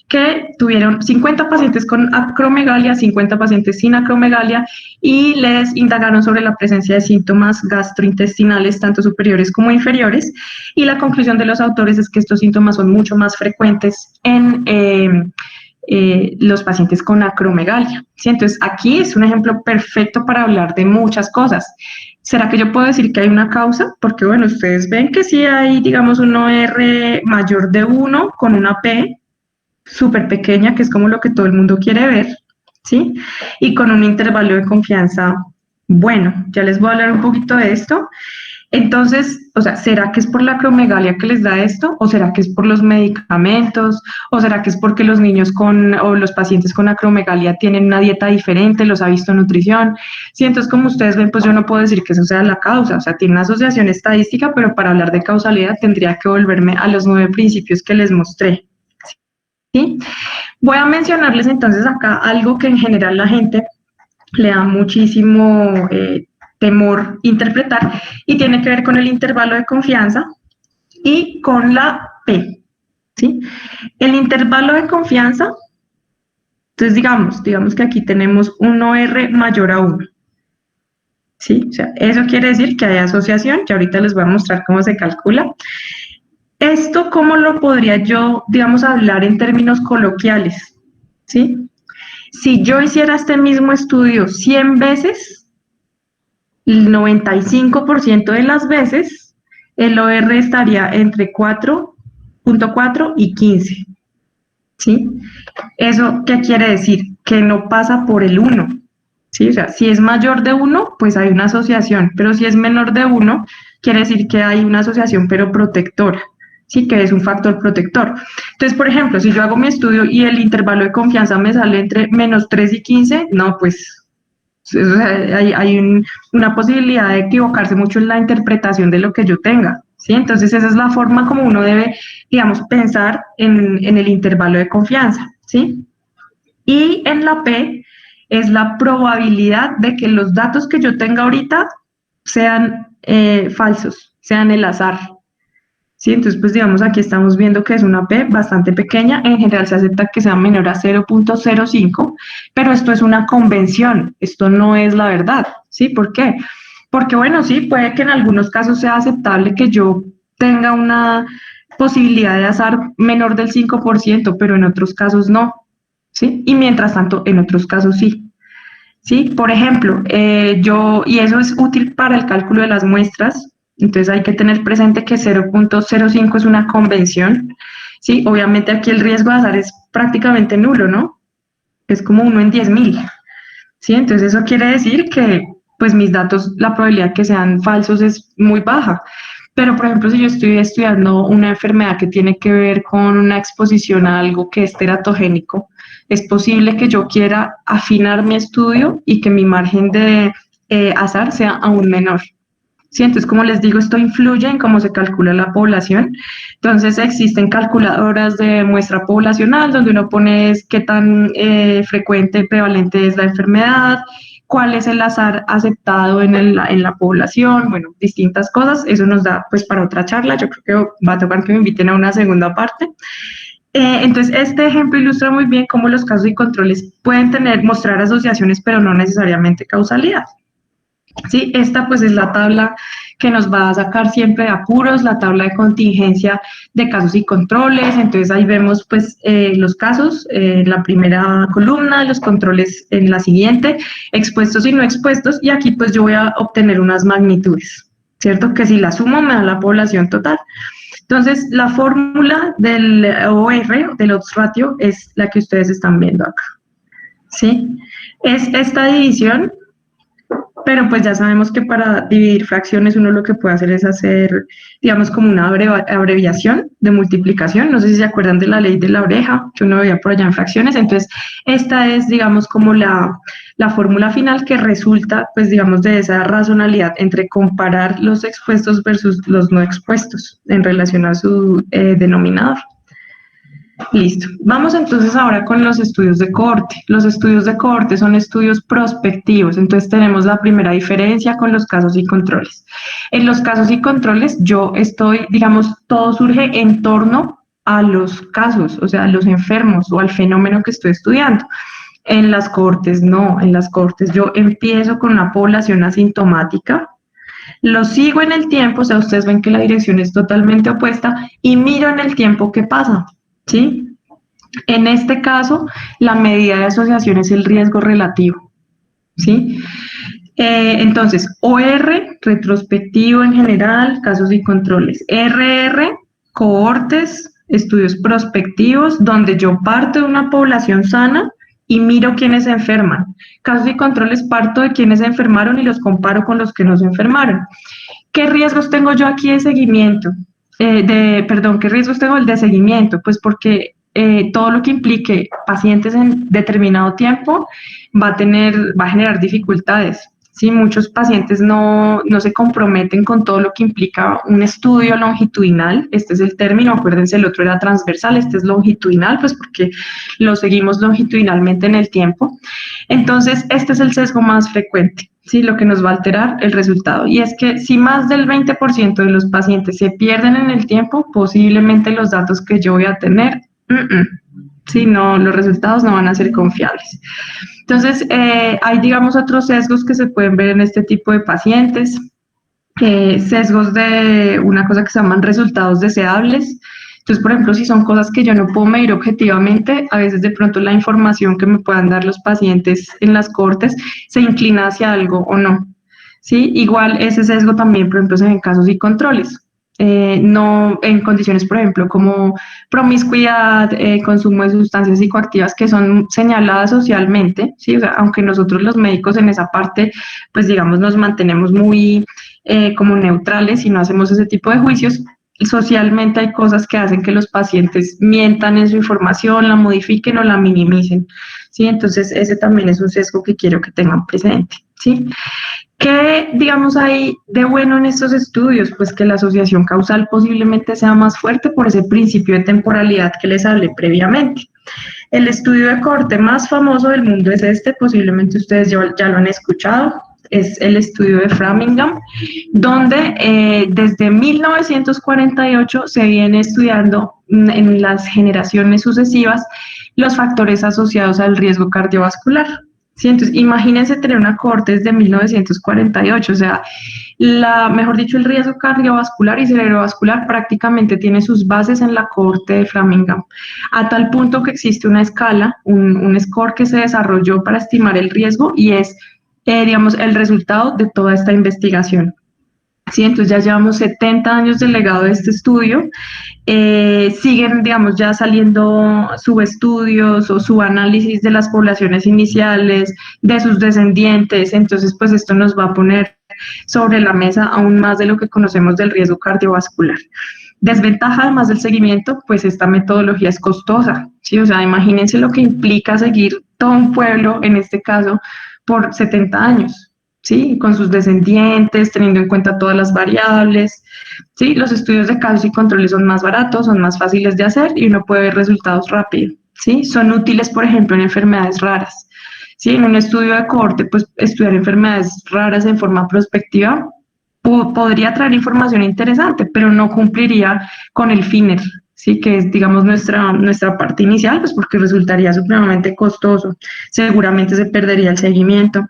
que tuvieron 50 pacientes con acromegalia, 50 pacientes sin acromegalia y les indagaron sobre la presencia de síntomas gastrointestinales, tanto superiores como inferiores, y la conclusión de los autores es que estos síntomas son mucho más frecuentes en los pacientes con acromegalia. ¿Sí? Entonces, aquí es un ejemplo perfecto para hablar de muchas cosas. ¿Será que yo puedo decir que hay una causa? Porque, bueno, ustedes ven que sí hay, digamos, un OR mayor de 1 con una P súper pequeña, que es como lo que todo el mundo quiere ver, ¿sí? Y con un intervalo de confianza bueno. Ya les voy a hablar un poquito de esto. Entonces, o sea, ¿será que es por la acromegalia que les da esto? ¿O será que es por los medicamentos? ¿O será que es porque los niños o los pacientes con acromegalia tienen una dieta diferente, los ha visto nutrición? Sí, entonces como ustedes ven, pues yo no puedo decir que eso sea la causa, o sea, tiene una asociación estadística, pero para hablar de causalidad tendría que volverme a los 9 principios que les mostré. ¿Sí? Voy a mencionarles entonces acá algo que en general la gente le da muchísimo temor interpretar y tiene que ver con el intervalo de confianza y con la P. ¿Sí? El intervalo de confianza, entonces digamos que aquí tenemos un OR mayor a 1. ¿Sí? O sea, eso quiere decir que hay asociación, que ahorita les voy a mostrar cómo se calcula. Esto, ¿cómo lo podría yo, digamos, hablar en términos coloquiales? ¿Sí? Si yo hiciera este mismo estudio 100 veces, el 95% de las veces, el OR estaría entre 4.4 y 15. ¿Sí? ¿Eso qué quiere decir? Que no pasa por el 1. ¿Sí? O sea, si es mayor de 1, pues hay una asociación, pero si es menor de 1, quiere decir que hay una asociación, pero protectora. Sí, que es un factor protector. Entonces, por ejemplo, si yo hago mi estudio y el intervalo de confianza me sale entre -3 y 15, no, pues o sea, hay una posibilidad de equivocarse mucho en la interpretación de lo que yo tenga, ¿sí? Entonces, esa es la forma como uno debe, digamos, pensar en el intervalo de confianza, ¿sí? Y en la P es la probabilidad de que los datos que yo tenga ahorita sean falsos, sean el azar, ¿sí? Entonces, pues digamos, aquí estamos viendo que es una P bastante pequeña, en general se acepta que sea menor a 0.05, pero esto es una convención, esto no es la verdad, ¿sí? ¿Por qué? Porque, bueno, sí, puede que en algunos casos sea aceptable que yo tenga una posibilidad de azar menor del 5%, pero en otros casos no, ¿sí? Y mientras tanto, en otros casos sí. ¿Sí? Por ejemplo, y eso es útil para el cálculo de las muestras, entonces hay que tener presente que 0.05 es una convención, ¿sí? Obviamente aquí el riesgo de azar es prácticamente nulo, ¿no? Es como 1 en 10.000, ¿sí? Entonces eso quiere decir que pues mis datos, la probabilidad que sean falsos es muy baja. Pero, por ejemplo, si yo estoy estudiando una enfermedad que tiene que ver con una exposición a algo que es teratogénico, es posible que yo quiera afinar mi estudio y que mi margen de azar sea aún menor. Sí, entonces, como les digo, esto influye en cómo se calcula la población. Entonces, existen calculadoras de muestra poblacional donde uno pone qué tan frecuente, prevalente es la enfermedad, cuál es el azar aceptado en la población, bueno, distintas cosas. Eso nos da pues para otra charla. Yo creo que va a tocar que me inviten a una segunda parte. Entonces, este ejemplo ilustra muy bien cómo los casos y controles pueden mostrar asociaciones, pero no necesariamente causalidad. Sí, esta pues es la tabla que nos va a sacar siempre de apuros, la tabla de contingencia de casos y controles. Entonces ahí vemos pues los casos en la primera columna, los controles en la siguiente, expuestos y no expuestos, y aquí pues yo voy a obtener unas magnitudes, ¿cierto? Que si la sumo me da la población total. Entonces la fórmula del OR, del odds ratio, es la que ustedes están viendo acá, ¿sí? Es esta división, pero pues ya sabemos que para dividir fracciones uno lo que puede hacer es hacer, digamos, como una abreviación de multiplicación. No sé si se acuerdan de la ley de la oreja, que uno veía por allá en fracciones. Entonces, esta es, digamos, como la fórmula final que resulta, pues, digamos, de esa razonalidad entre comparar los expuestos versus los no expuestos en relación a su denominador. Listo. Vamos entonces ahora con los estudios de cohorte. Los estudios de cohorte son estudios prospectivos. Entonces tenemos la primera diferencia con los casos y controles. En los casos y controles yo estoy, digamos, todo surge en torno a los casos, o sea, a los enfermos o al fenómeno que estoy estudiando. En las cohortes no, en las cohortes yo empiezo con una población asintomática, lo sigo en el tiempo, o sea, ustedes ven que la dirección es totalmente opuesta y miro en el tiempo qué pasa. ¿Sí? En este caso, la medida de asociación es el riesgo relativo, ¿sí? Entonces, OR, retrospectivo en general, casos y controles. RR, cohortes, estudios prospectivos, donde yo parto de una población sana y miro quiénes se enferman. Casos y controles, parto de quienes se enfermaron y los comparo con los que no se enfermaron. ¿Qué riesgos tengo yo aquí de seguimiento? ¿Qué riesgos tengo el de seguimiento? Pues porque todo lo que implique pacientes en determinado tiempo va a generar dificultades. Sí, muchos pacientes no se comprometen con todo lo que implica un estudio longitudinal, este es el término, acuérdense, el otro era transversal, este es longitudinal, pues porque lo seguimos longitudinalmente en el tiempo. Entonces, este es el sesgo más frecuente, ¿sí? Lo que nos va a alterar el resultado. Y es que si más del 20% de los pacientes se pierden en el tiempo, posiblemente los datos que yo voy a tener, sí, no, los resultados no van a ser confiables. Entonces, hay, digamos, otros sesgos que se pueden ver en este tipo de pacientes, sesgos de una cosa que se llaman resultados deseables. Entonces, por ejemplo, si son cosas que yo no puedo medir objetivamente, a veces de pronto la información que me puedan dar los pacientes en las cortes se inclina hacia algo o no. ¿Sí? Igual ese sesgo también, por ejemplo, se ve en casos y controles. No en condiciones, por ejemplo, como promiscuidad, consumo de sustancias psicoactivas que son señaladas socialmente, ¿sí? O sea, aunque nosotros los médicos en esa parte, pues digamos, nos mantenemos muy como neutrales y no hacemos ese tipo de juicios, socialmente hay cosas que hacen que los pacientes mientan en su información, la modifiquen o la minimicen, ¿sí? Entonces, ese también es un sesgo que quiero que tengan presente, ¿sí? ¿Qué, digamos, hay de bueno en estos estudios? Pues que la asociación causal posiblemente sea más fuerte por ese principio de temporalidad que les hablé previamente. El estudio de corte más famoso del mundo es este, posiblemente ustedes ya lo han escuchado, es el estudio de Framingham, donde desde 1948 se viene estudiando en las generaciones sucesivas los factores asociados al riesgo cardiovascular. ¿Sí? Entonces, imagínense tener una cohorte desde 1948, o sea, mejor dicho, el riesgo cardiovascular y cerebrovascular prácticamente tiene sus bases en la cohorte de Framingham, a tal punto que existe una escala, un score que se desarrolló para estimar el riesgo y es, digamos, el resultado de toda esta investigación. Sí, entonces ya llevamos 70 años del legado de este estudio. Siguen, digamos, ya saliendo subestudios o subanálisis de las poblaciones iniciales, de sus descendientes. Entonces, pues esto nos va a poner sobre la mesa aún más de lo que conocemos del riesgo cardiovascular. Desventaja, además del seguimiento, pues esta metodología es costosa, ¿sí? O sea, imagínense lo que implica seguir todo un pueblo, en este caso, por 70 años. ¿Sí? Con sus descendientes, teniendo en cuenta todas las variables, ¿sí? Los estudios de casos y controles son más baratos, son más fáciles de hacer y uno puede ver resultados rápido, ¿sí? Son útiles, por ejemplo, en enfermedades raras, ¿sí? En un estudio de cohorte, pues estudiar enfermedades raras en forma prospectiva podría traer información interesante, pero no cumpliría con el FINER, ¿sí? Que es, digamos, nuestra parte inicial, pues porque resultaría supremamente costoso, seguramente se perdería el seguimiento.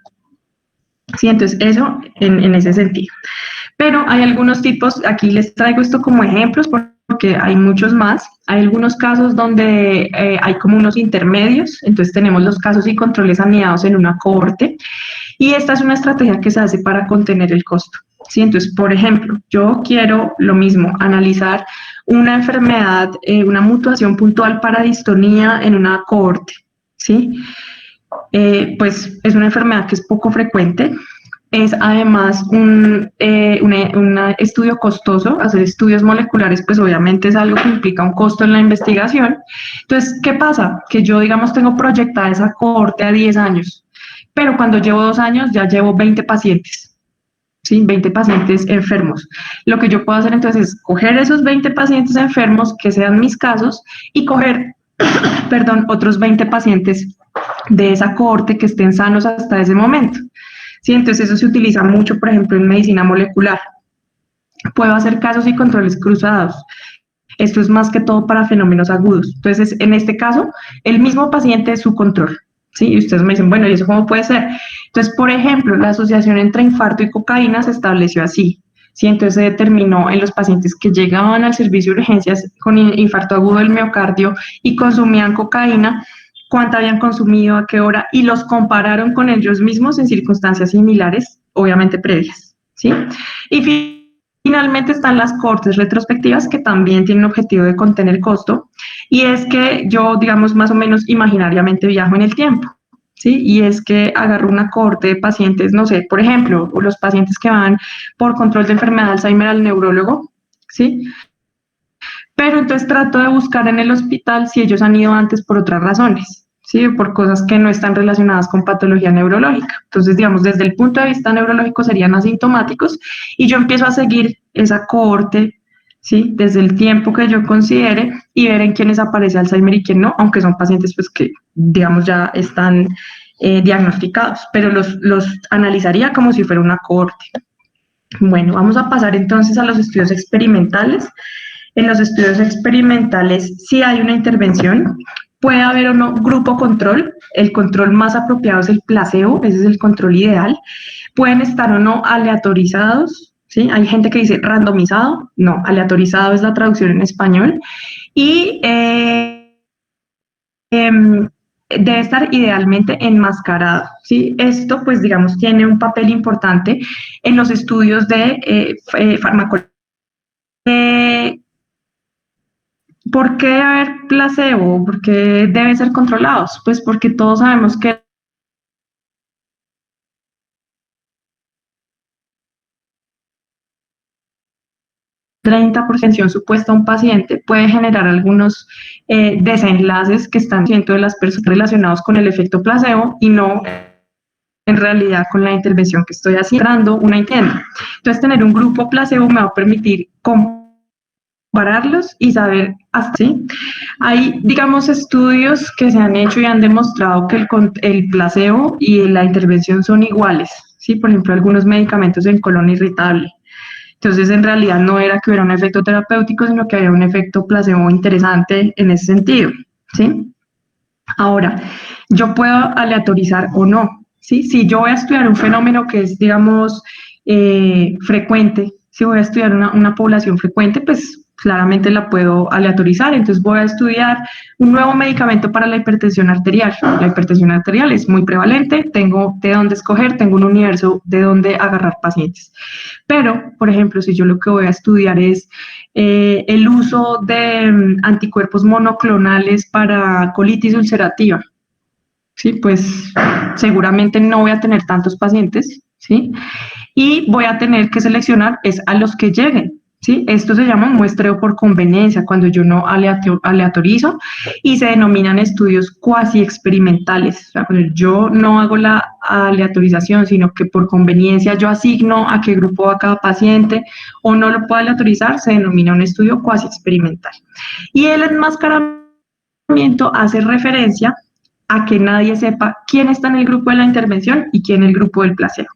Sí, entonces eso en ese sentido. Pero hay algunos tipos, aquí les traigo esto como ejemplos porque hay muchos más. Hay algunos casos donde hay como unos intermedios, entonces tenemos los casos y controles anidados en una cohorte y esta es una estrategia que se hace para contener el costo. ¿Sí? Entonces, por ejemplo, yo quiero lo mismo, analizar una enfermedad, una mutuación puntual para distonía en una cohorte, ¿sí? Pues es una enfermedad que es poco frecuente, es además un estudio costoso, hacer estudios moleculares pues obviamente es algo que implica un costo en la investigación. Entonces, ¿qué pasa? Que yo digamos tengo proyectada esa cohorte a 10 años, pero cuando llevo 2 años ya llevo 20 pacientes. ¿Sí? 20 pacientes enfermos. Lo que yo puedo hacer entonces es coger esos 20 pacientes enfermos que sean mis casos y coger, perdón, otros 20 pacientes de esa cohorte que estén sanos hasta ese momento. ¿Sí? Entonces eso se utiliza mucho, por ejemplo, en medicina molecular. Puedo hacer casos y controles cruzados. Esto es más que todo para fenómenos agudos. Entonces, en este caso, el mismo paciente es su control. ¿Sí? Y ustedes me dicen, bueno, ¿y eso cómo puede ser? Entonces, por ejemplo, la asociación entre infarto y cocaína se estableció así. ¿Sí? Entonces se determinó en los pacientes que llegaban al servicio de urgencias con infarto agudo del miocardio y consumían cocaína, cuánta habían consumido, a qué hora, y los compararon con ellos mismos en circunstancias similares, obviamente previas, ¿sí? Y finalmente están las cohortes retrospectivas que también tienen un objetivo de contener costo, y es que yo, digamos, más o menos imaginariamente viajo en el tiempo. ¿sí? Y es que agarro una cohorte de pacientes, no sé, por ejemplo, los pacientes que van por control de enfermedad de Alzheimer al neurólogo, ¿sí? Pero entonces trato de buscar en el hospital si ellos han ido antes por otras razones, ¿sí? Por cosas que no están relacionadas con patología neurológica. Entonces, digamos, desde el punto de vista neurológico serían asintomáticos y yo empiezo a seguir esa cohorte, ¿sí? Desde el tiempo que yo considere y ver en quiénes aparece Alzheimer y quién no, aunque son pacientes pues que, digamos, ya están diagnosticados, pero los analizaría como si fuera una cohorte. Bueno, vamos a pasar entonces a los estudios experimentales. En los estudios experimentales, si hay una intervención, puede haber o no grupo control. El control más apropiado es el placebo, ese es el control ideal. Pueden estar o no aleatorizados, ¿sí? Hay gente que dice randomizado, no, aleatorizado es la traducción en español. Y debe estar idealmente enmascarado, ¿sí? Esto, pues, digamos, tiene un papel importante en los estudios de farmacología. ¿Por qué debe haber placebo? ¿Por qué deben ser controlados? Pues porque todos sabemos que 30% supuesta a un paciente puede generar algunos desenlaces que están siendo de las personas relacionados con el efecto placebo y no en realidad con la intervención que estoy haciendo, una entienda. Entonces, tener un grupo placebo me va a permitir compararlos y saber hasta, ¿sí? Hay, digamos, estudios que se han hecho y han demostrado que el placebo y la intervención son iguales, ¿sí? Por ejemplo, algunos medicamentos en colon irritable. Entonces, en realidad no era que hubiera un efecto terapéutico, sino que había un efecto placebo interesante en ese sentido, ¿sí? Ahora, yo puedo aleatorizar o no, ¿sí? Si yo voy a estudiar un fenómeno que es, digamos, frecuente, si voy a estudiar una población frecuente, pues claramente la puedo aleatorizar. Entonces voy a estudiar un nuevo medicamento para la hipertensión arterial. La hipertensión arterial es muy prevalente, tengo de dónde escoger, tengo un universo de dónde agarrar pacientes. Pero, por ejemplo, si yo lo que voy a estudiar es el uso de anticuerpos monoclonales para colitis ulcerativa, ¿sí? Pues seguramente no voy a tener tantos pacientes, ¿sí? Y voy a tener que seleccionar es a los que lleguen, ¿sí? Esto se llama muestreo por conveniencia, cuando yo no aleatorizo, y se denominan estudios cuasi experimentales. O sea, cuando yo no hago la aleatorización, sino que por conveniencia yo asigno a qué grupo va cada paciente o no lo puedo aleatorizar, se denomina un estudio cuasi experimental. Y el enmascaramiento hace referencia a que nadie sepa quién está en el grupo de la intervención y quién en el grupo del placebo.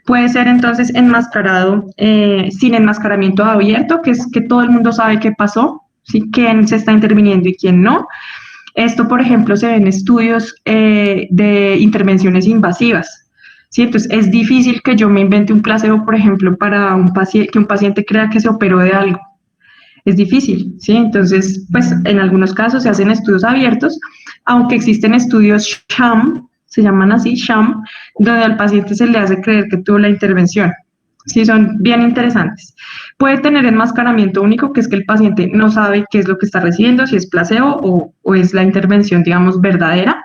Puede ser entonces enmascarado sin enmascaramiento abierto, que es que todo el mundo sabe qué pasó, ¿sí? Quién se está interviniendo y quién no. Esto, por ejemplo, se ve en estudios de intervenciones invasivas. ¿Sí? Entonces, es difícil que yo me invente un placebo, por ejemplo, para que un paciente crea que se operó de algo. Es difícil, ¿sí? Entonces, pues en algunos casos se hacen estudios abiertos, aunque existen estudios sham, se llaman así, sham, donde al paciente se le hace creer que tuvo la intervención. Sí, son bien interesantes. Puede tener enmascaramiento único, que es que el paciente no sabe qué es lo que está recibiendo, si es placebo o es la intervención, digamos, verdadera.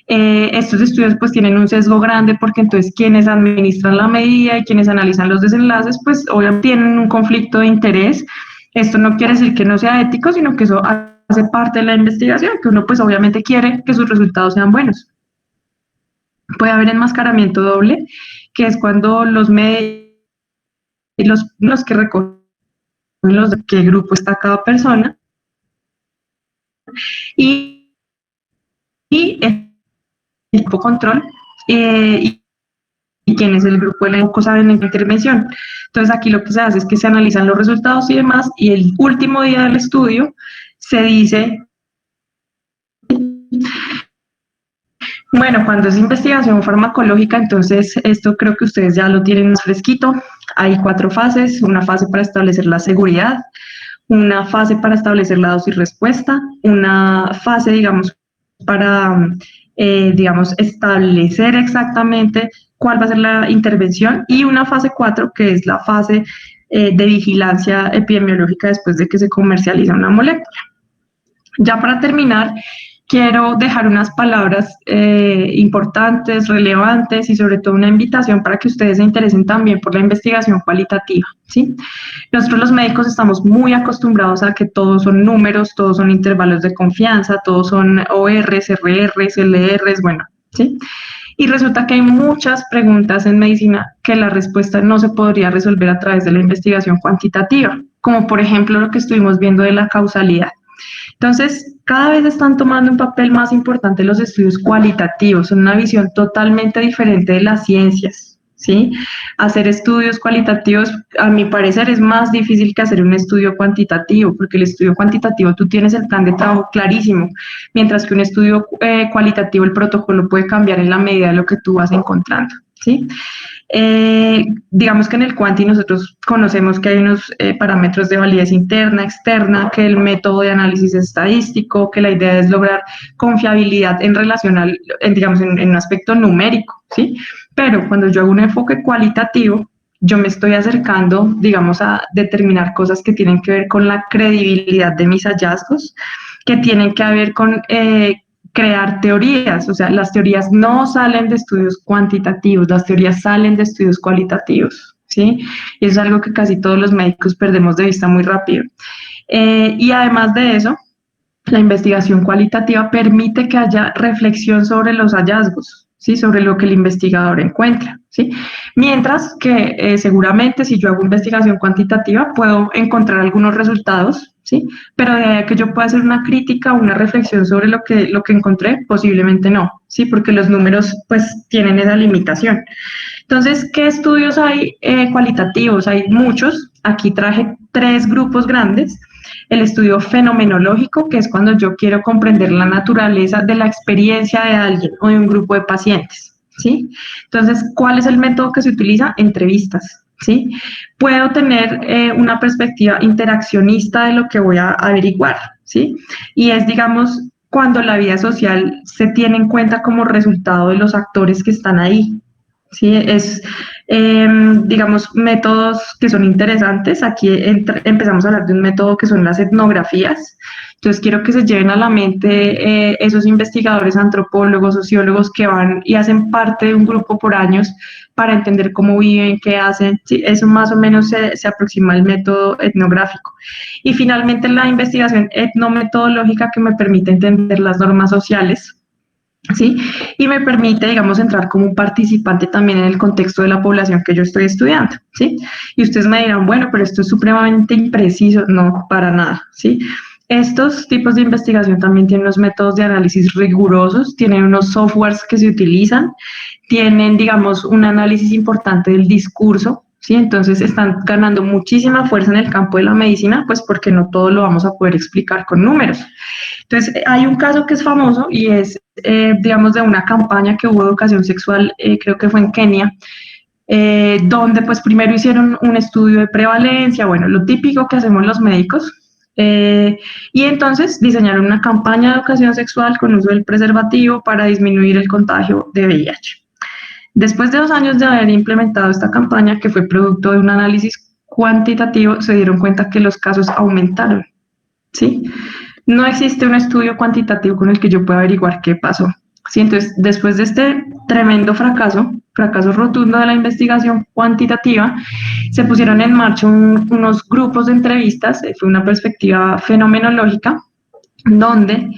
Estos estudios pues tienen un sesgo grande porque entonces quienes administran la medida y quienes analizan los desenlaces pues obviamente tienen un conflicto de interés. Esto no quiere decir que no sea ético, sino que eso hace parte de la investigación, que uno pues obviamente quiere que sus resultados sean buenos. Puede haber enmascaramiento doble, que es cuando los que recogen los de qué grupo está cada persona y, y el grupo control y quién es el grupo de la saben en la intervención. Entonces aquí lo que se hace es que se analizan los resultados y demás y el último día del estudio se dice, bueno, cuando es investigación farmacológica, entonces esto creo que ustedes ya lo tienen más fresquito. Hay 4 fases, una fase para establecer la seguridad, una fase para establecer la dosis respuesta, una fase, digamos, para, digamos, establecer exactamente cuál va a ser la intervención y una fase 4 que es la fase de vigilancia epidemiológica después de que se comercializa una molécula. Ya para terminar, quiero dejar unas palabras importantes, relevantes y sobre todo una invitación para que ustedes se interesen también por la investigación cualitativa, ¿sí? Nosotros los médicos estamos muy acostumbrados a que todos son números, todos son intervalos de confianza, todos son ORs, RRs, LRs, bueno, ¿sí? Y resulta que hay muchas preguntas en medicina que la respuesta no se podría resolver a través de la investigación cuantitativa, como por ejemplo lo que estuvimos viendo de la causalidad. Entonces, cada vez están tomando un papel más importante los estudios cualitativos, son una visión totalmente diferente de las ciencias, ¿sí? Hacer estudios cualitativos, a mi parecer, es más difícil que hacer un estudio cuantitativo, porque el estudio cuantitativo tú tienes el plan de trabajo clarísimo, mientras que un estudio cualitativo, el protocolo puede cambiar en la medida de lo que tú vas encontrando, ¿sí? Digamos que en el Cuanti nosotros conocemos que hay unos parámetros de validez interna, externa, que el método de análisis estadístico, que la idea es lograr confiabilidad en relación al, digamos, en un aspecto numérico, ¿sí? Pero cuando yo hago un enfoque cualitativo, yo me estoy acercando, digamos, a determinar cosas que tienen que ver con la credibilidad de mis hallazgos, que tienen que ver con crear teorías, o sea, las teorías no salen de estudios cuantitativos, las teorías salen de estudios cualitativos, ¿sí? Y eso es algo que casi todos los médicos perdemos de vista muy rápido. Y además de eso, la investigación cualitativa permite que haya reflexión sobre los hallazgos, ¿sí? Sobre lo que el investigador encuentra, ¿sí? Mientras que seguramente si yo hago investigación cuantitativa puedo encontrar algunos resultados, ¿sí? Pero de ahí a que yo pueda hacer una crítica, una reflexión sobre lo que encontré, posiblemente no, ¿sí? Porque los números pues tienen esa limitación. Entonces, ¿qué estudios hay cualitativos? Hay muchos. Aquí traje 3 grupos grandes. El estudio fenomenológico, que es cuando yo quiero comprender la naturaleza de la experiencia de alguien o de un grupo de pacientes, ¿sí? Entonces, ¿cuál es el método que se utiliza? Entrevistas, ¿sí? Puedo tener una perspectiva interaccionista de lo que voy a averiguar, ¿sí? Y es, digamos, cuando la vida social se tiene en cuenta como resultado de los actores que están ahí, ¿sí? Es, digamos, métodos que son interesantes. Aquí empezamos a hablar de un método que son las etnografías. Entonces, quiero que se lleven a la mente esos investigadores, antropólogos, sociólogos que van y hacen parte de un grupo por años para entender cómo viven, qué hacen. Sí, eso más o menos se aproxima al método etnográfico. Y finalmente, la investigación etnometodológica que me permite entender las normas sociales, ¿sí? Y me permite, digamos, entrar como un participante también en el contexto de la población que yo estoy estudiando, ¿sí? Y ustedes me dirán, bueno, pero esto es supremamente impreciso. No, para nada, ¿sí? Estos tipos de investigación también tienen unos métodos de análisis rigurosos, tienen unos softwares que se utilizan, tienen, digamos, un análisis importante del discurso, ¿sí? Entonces están ganando muchísima fuerza en el campo de la medicina, pues porque no todo lo vamos a poder explicar con números. Entonces, hay un caso que es famoso y es, digamos, de una campaña que hubo de educación sexual, creo que fue en Kenia, donde pues primero hicieron un estudio de prevalencia, bueno, lo típico que hacemos los médicos, y entonces diseñaron una campaña de educación sexual con uso del preservativo para disminuir el contagio de VIH. Después de 2 años de haber implementado esta campaña, que fue producto de un análisis cuantitativo, se dieron cuenta que los casos aumentaron, ¿sí? No existe un estudio cuantitativo con el que yo pueda averiguar qué pasó. ¿Sí? Entonces, después de este tremendo fracaso rotundo de la investigación cuantitativa, se pusieron en marcha unos grupos de entrevistas, fue una perspectiva fenomenológica, donde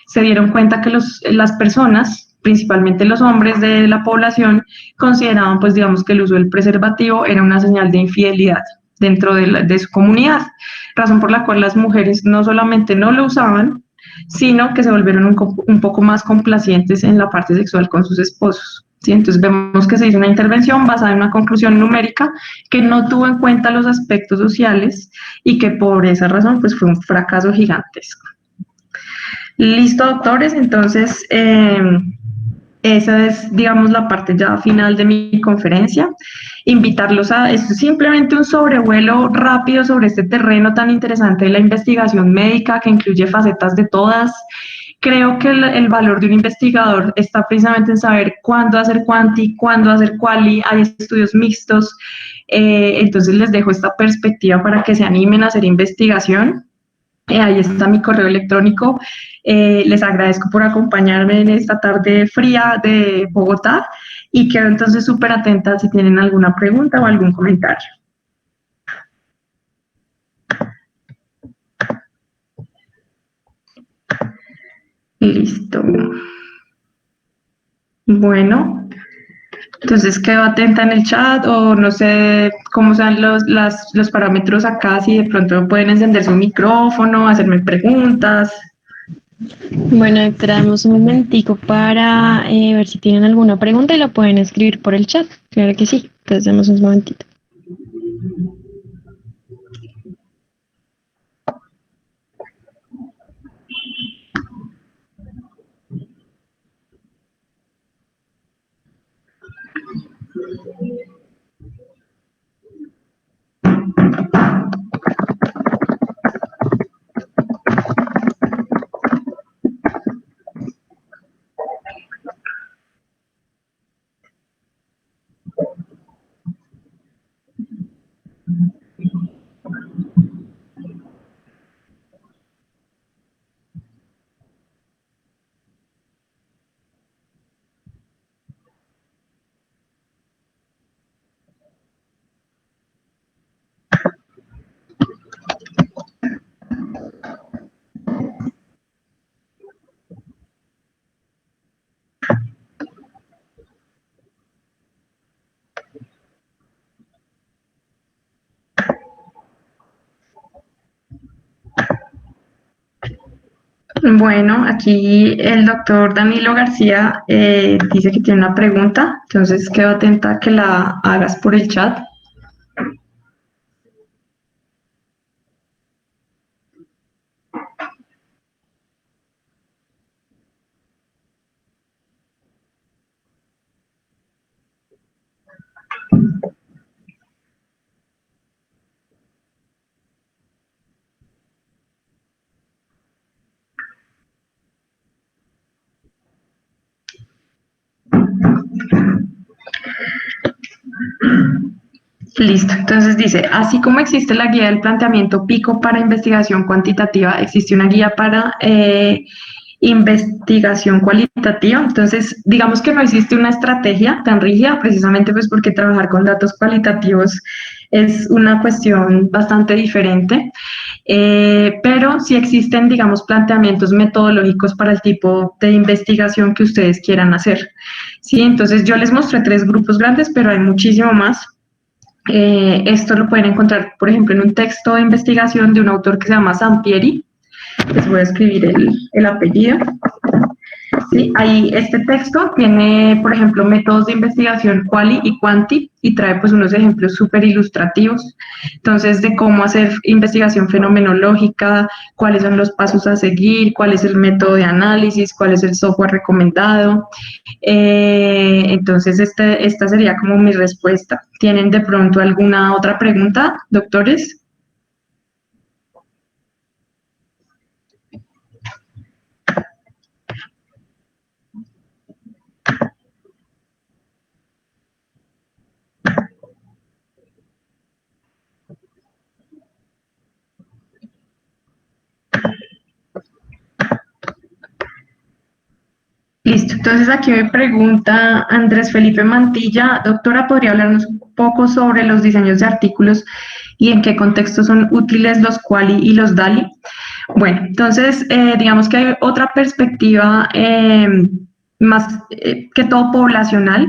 se dieron cuenta que las personas, principalmente los hombres de la población, consideraban, pues digamos, que el uso del preservativo era una señal de infidelidad dentro de su comunidad, razón por la cual las mujeres no solamente no lo usaban, sino que se volvieron un poco más complacientes en la parte sexual con sus esposos. ¿Sí? Entonces vemos que se hizo una intervención basada en una conclusión numérica que no tuvo en cuenta los aspectos sociales y que por esa razón pues fue un fracaso gigantesco. Listo, doctores, entonces esa es, digamos, la parte ya final de mi conferencia. Invitarlos a, esto es simplemente un sobrevuelo rápido sobre este terreno tan interesante de la investigación médica que incluye facetas de todas. Creo que el valor de un investigador está precisamente en saber cuándo hacer cuanti, cuándo hacer quali, hay estudios mixtos. Entonces les dejo esta perspectiva para que se animen a hacer investigación. Ahí está mi correo electrónico. Les agradezco por acompañarme en esta tarde fría de Bogotá y quedo entonces súper atenta si tienen alguna pregunta o algún comentario. Listo. Bueno, entonces quedo atenta en el chat o no sé cómo sean los parámetros acá, si de pronto pueden encender su micrófono, hacerme preguntas. Bueno, esperamos un momentico para ver si tienen alguna pregunta y la pueden escribir por el chat. Claro que sí. Entonces demos un momentito. Bueno, aquí el doctor Danilo García dice que tiene una pregunta, entonces quedo atenta a que la hagas por el chat. Listo, entonces dice, así como existe la guía del planteamiento PICO para investigación cuantitativa, existe una guía para investigación cualitativa. Entonces, digamos que no existe una estrategia tan rígida, precisamente pues porque trabajar con datos cualitativos es una cuestión bastante diferente, pero sí existen, digamos, planteamientos metodológicos para el tipo de investigación que ustedes quieran hacer. Sí, entonces yo les mostré 3 grupos grandes, pero hay muchísimo más. Esto lo pueden encontrar, por ejemplo, en un texto de investigación de un autor que se llama Sampieri. Les voy a escribir el apellido. Sí, ahí este texto tiene, por ejemplo, métodos de investigación quali y quanti y trae pues unos ejemplos súper ilustrativos. Entonces, de cómo hacer investigación fenomenológica, cuáles son los pasos a seguir, cuál es el método de análisis, cuál es el software recomendado. Entonces, esta sería como mi respuesta. ¿Tienen de pronto alguna otra pregunta, doctores? Listo, entonces aquí me pregunta Andrés Felipe Mantilla, doctora, ¿podría hablarnos un poco sobre los diseños de artículos y en qué contexto son útiles los quali y los DALI? Bueno, entonces digamos que hay otra perspectiva más que todo poblacional,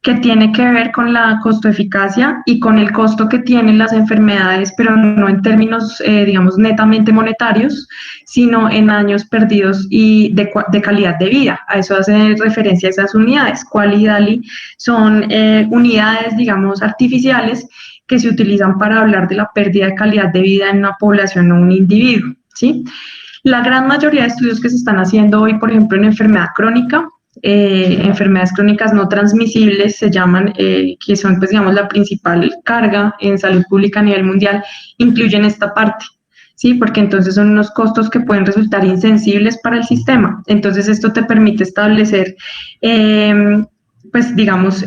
que tiene que ver con la costo-eficacia y con el costo que tienen las enfermedades, pero no en términos, digamos, netamente monetarios, sino en años perdidos y de calidad de vida. A eso hace referencia esas unidades. Quali y DALI son unidades, digamos, artificiales que se utilizan para hablar de la pérdida de calidad de vida en una población o un individuo, ¿sí? La gran mayoría de estudios que se están haciendo hoy, por ejemplo, en enfermedad crónica, enfermedades crónicas no transmisibles se llaman, que son, pues, digamos, la principal carga en salud pública a nivel mundial, incluyen esta parte, ¿sí? Porque entonces son unos costos que pueden resultar insensibles para el sistema. Entonces, esto te permite establecer, pues, digamos,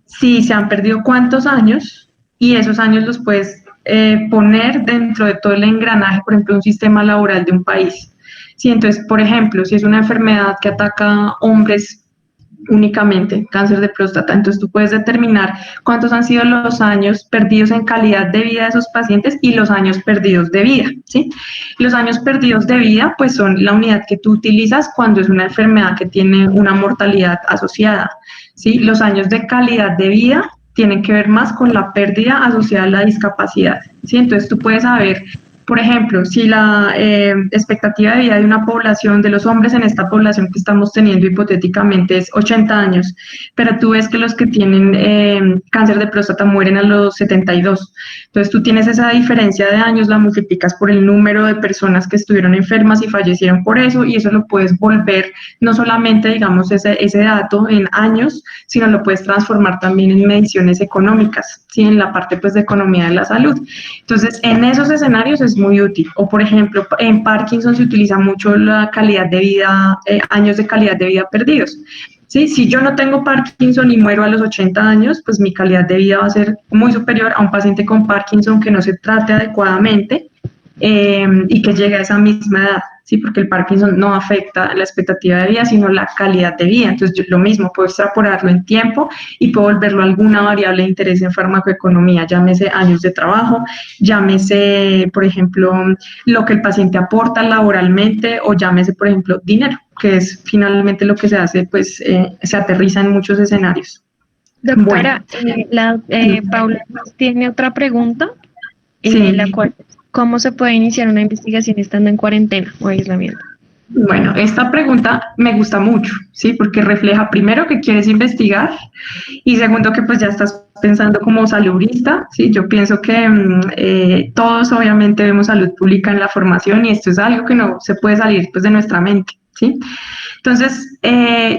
si se han perdido cuántos años y esos años los puedes poner dentro de todo el engranaje, por ejemplo, un sistema laboral de un país. Sí, entonces, por ejemplo, si es una enfermedad que ataca a hombres únicamente, cáncer de próstata, entonces tú puedes determinar cuántos han sido los años perdidos en calidad de vida de esos pacientes y los años perdidos de vida, ¿sí? Los años perdidos de vida, pues son la unidad que tú utilizas cuando es una enfermedad que tiene una mortalidad asociada, ¿sí? Los años de calidad de vida tienen que ver más con la pérdida asociada a la discapacidad, ¿sí? Entonces tú puedes saber, por ejemplo, si la expectativa de vida de una población, de los hombres en esta población que estamos teniendo hipotéticamente es 80 años, pero tú ves que los que tienen cáncer de próstata mueren a los 72. Entonces tú tienes esa diferencia de años, la multiplicas por el número de personas que estuvieron enfermas y fallecieron por eso, y eso lo puedes volver, no solamente, digamos, ese dato en años, sino lo puedes transformar también en mediciones económicas, ¿sí? En la parte, pues, de economía de la salud. Entonces, en esos escenarios es muy útil. O, por ejemplo, en Parkinson se utiliza mucho la calidad de vida, años de calidad de vida perdidos. ¿Sí? Si yo no tengo Parkinson y muero a los 80 años, pues mi calidad de vida va a ser muy superior a un paciente con Parkinson que no se trate adecuadamente y que llegue a esa misma edad, ¿sí? Porque el Parkinson no afecta la expectativa de vida, sino la calidad de vida. Entonces, yo lo mismo, puedo extrapolarlo en tiempo y puedo volverlo alguna variable de interés en farmacoeconomía, llámese años de trabajo, llámese, por ejemplo, lo que el paciente aporta laboralmente o llámese, por ejemplo, dinero, que es finalmente lo que se hace, pues se aterriza en muchos escenarios. Doctora, Bueno, Paula nos tiene otra pregunta, la sí. cual, ¿cómo se puede iniciar una investigación estando en cuarentena o aislamiento? Bueno, esta pregunta me gusta mucho, ¿sí? Porque refleja primero que quieres investigar y segundo que pues ya estás pensando como salubrista, ¿sí? Yo pienso que todos obviamente vemos salud pública en la formación y esto es algo que no se puede salir pues de nuestra mente, ¿sí? Entonces,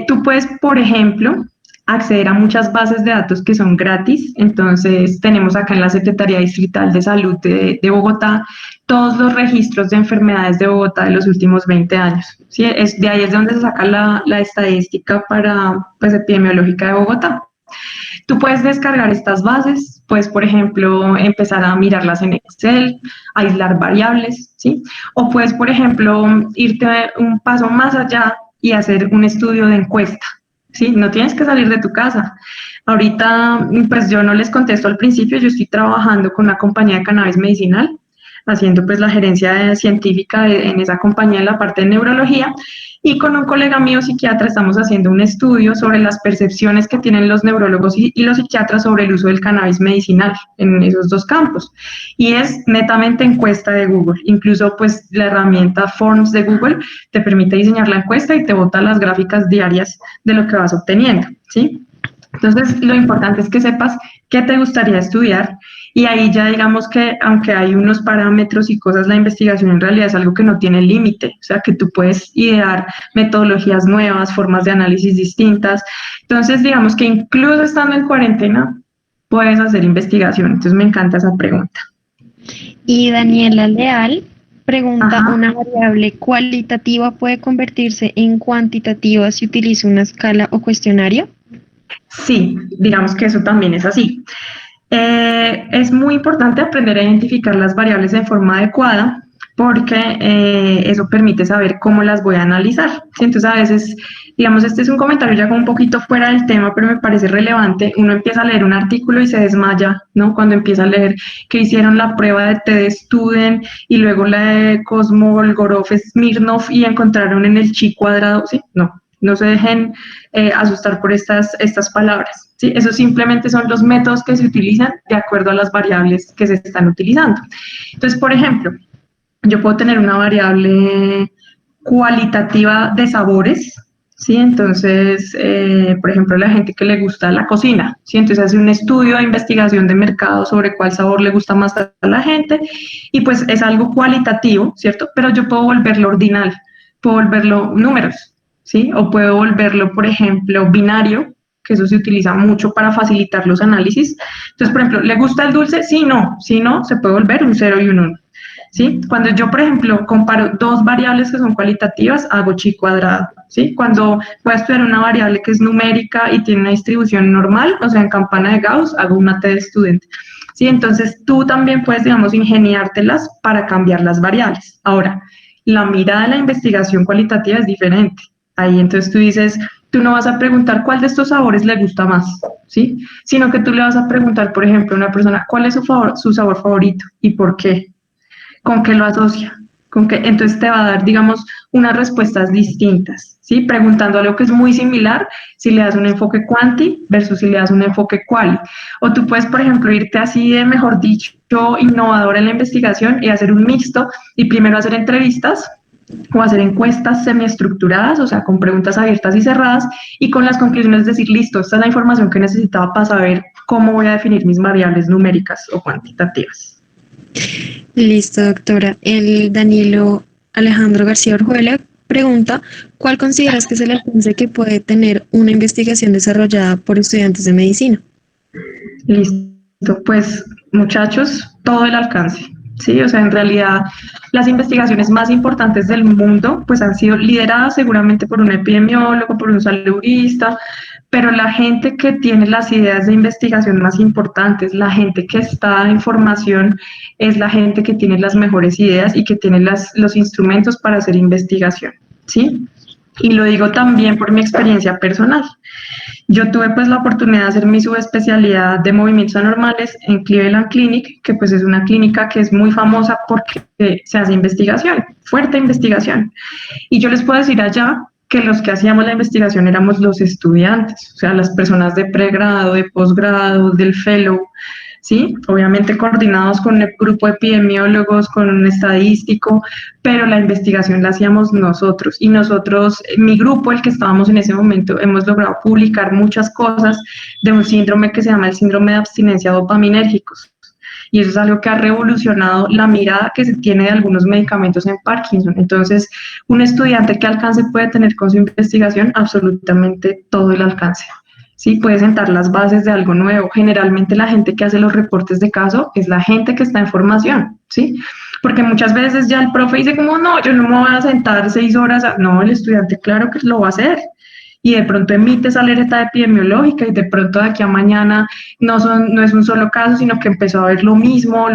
tú puedes, por ejemplo, acceder a muchas bases de datos que son gratis. Entonces, tenemos acá en la Secretaría Distrital de Salud de Bogotá todos los registros de enfermedades de Bogotá de los últimos 20 años. ¿Sí? De ahí es donde se saca la estadística para, pues, epidemiológica de Bogotá. Tú puedes descargar estas bases, puedes, por ejemplo, empezar a mirarlas en Excel, aislar variables, ¿sí? O puedes, por ejemplo, irte un paso más allá y hacer un estudio de encuesta, ¿sí? No tienes que salir de tu casa. Ahorita, pues yo no les contesto al principio, yo estoy trabajando con una compañía de cannabis medicinal, haciendo pues la gerencia científica en esa compañía en la parte de neurología, y con un colega mío psiquiatra estamos haciendo un estudio sobre las percepciones que tienen los neurólogos y los psiquiatras sobre el uso del cannabis medicinal en esos dos campos. Y es netamente encuesta de Google. Incluso pues la herramienta Forms de Google te permite diseñar la encuesta y te bota las gráficas diarias de lo que vas obteniendo, ¿sí? Entonces, lo importante es que sepas qué te gustaría estudiar y ahí ya digamos que aunque hay unos parámetros y cosas, la investigación en realidad es algo que no tiene límite, o sea, que tú puedes idear metodologías nuevas, formas de análisis distintas. Entonces, digamos que incluso estando en cuarentena, puedes hacer investigación. Entonces, me encanta esa pregunta. Y Daniela Leal pregunta, Ajá. ¿una variable cualitativa puede convertirse en cuantitativa si utiliza una escala o cuestionario? Sí, digamos que eso también es así. Es muy importante aprender a identificar las variables de forma adecuada porque eso permite saber cómo las voy a analizar. ¿Sí? Entonces, a veces, digamos, este es un comentario ya como un poquito fuera del tema, pero me parece relevante. Uno empieza a leer un artículo y se desmaya, ¿no? Cuando empieza a leer que hicieron la prueba de TED Student y luego la de Kolmogorov, Smirnov y encontraron en el chi cuadrado, ¿sí? No se dejen asustar por estas palabras. ¿Sí? Esos simplemente son los métodos que se utilizan de acuerdo a las variables que se están utilizando. Entonces, por ejemplo, yo puedo tener una variable cualitativa de sabores, ¿sí? Entonces, por ejemplo, la gente que le gusta la cocina, ¿sí? Entonces hace un estudio de investigación de mercado sobre cuál sabor le gusta más a la gente y pues es algo cualitativo, ¿cierto? Pero yo puedo volverlo ordinal, puedo volverlo números, ¿sí? O puedo volverlo, por ejemplo, binario, que eso se utiliza mucho para facilitar los análisis. Entonces, por ejemplo, ¿le gusta el dulce? Sí, no. Si no, se puede volver un 0 y un 1. ¿Sí? Cuando yo, por ejemplo, comparo dos variables que son cualitativas, hago chi cuadrado. ¿Sí? Cuando voy a estudiar una variable que es numérica y tiene una distribución normal, o sea, en campana de Gauss, hago una T de estudiante. ¿sí? Entonces tú también puedes, digamos, ingeniártelas para cambiar las variables. Ahora, la mirada de la investigación cualitativa es diferente. Ahí entonces tú dices, tú no vas a preguntar cuál de estos sabores le gusta más, ¿sí? Sino que tú le vas a preguntar, por ejemplo, a una persona, ¿cuál es su sabor favorito y por qué? ¿Con qué lo asocia? ¿Con qué? Entonces te va a dar, digamos, unas respuestas distintas, ¿sí? Preguntando algo que es muy similar, si le das un enfoque quanti versus si le das un enfoque quali. O tú puedes, por ejemplo, irte así de, mejor dicho, innovador en la investigación y hacer un mixto y primero hacer entrevistas o hacer encuestas semiestructuradas, o sea, con preguntas abiertas y cerradas, y con las conclusiones decir, listo, esta es la información que necesitaba para saber cómo voy a definir mis variables numéricas o cuantitativas. Listo, doctora. El Danilo Alejandro García Orjuela pregunta, ¿cuál consideras que es el alcance que puede tener una investigación desarrollada por estudiantes de medicina? Listo, pues muchachos, todo el alcance, ¿sí? O sea, en realidad las investigaciones más importantes del mundo pues han sido lideradas seguramente por un epidemiólogo, por un saludista, pero la gente que tiene las ideas de investigación más importantes, la gente que está en formación, es la gente que tiene las mejores ideas y que tiene los instrumentos para hacer investigación, ¿sí? Y lo digo también por mi experiencia personal. Yo tuve pues la oportunidad de hacer mi subespecialidad de movimientos anormales en Cleveland Clinic, que pues es una clínica que es muy famosa porque se hace investigación, fuerte investigación. Y yo les puedo decir allá que los que hacíamos la investigación éramos los estudiantes, o sea, las personas de pregrado, de posgrado, del fellow, ¿sí? Obviamente coordinados con el grupo de epidemiólogos, con un estadístico, pero la investigación la hacíamos nosotros. Y nosotros, mi grupo, el que estábamos en ese momento, hemos logrado publicar muchas cosas de un síndrome que se llama el síndrome de abstinencia dopaminérgicos. Y eso es algo que ha revolucionado la mirada que se tiene de algunos medicamentos en Parkinson. Entonces, un estudiante, ¿qué alcance puede tener con su investigación? Absolutamente todo el alcance. Sí, puede sentar las bases de algo nuevo. Generalmente la gente que hace los reportes de caso es la gente que está en formación, ¿sí? Porque muchas veces ya el profe dice como, no, yo no me voy a sentar 6 horas. No, el estudiante claro que lo va a hacer. Y de pronto emite esa alerta epidemiológica y de pronto de aquí a mañana no es un solo caso, sino que empezó a ver lo mismo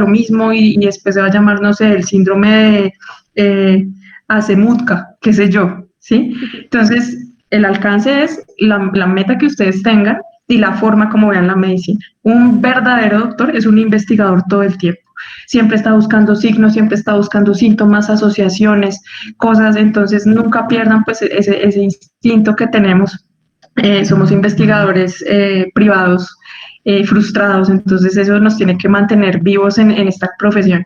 y después se va a llamar, no sé, el síndrome de Asemutka, qué sé yo, ¿sí? Entonces, el alcance es la meta que ustedes tengan y la forma como vean la medicina. Un verdadero doctor es un investigador todo el tiempo. Siempre está buscando signos, siempre está buscando síntomas, asociaciones, cosas, entonces nunca pierdan pues ese instinto que tenemos. Somos investigadores privados, frustrados, entonces eso nos tiene que mantener vivos en esta profesión.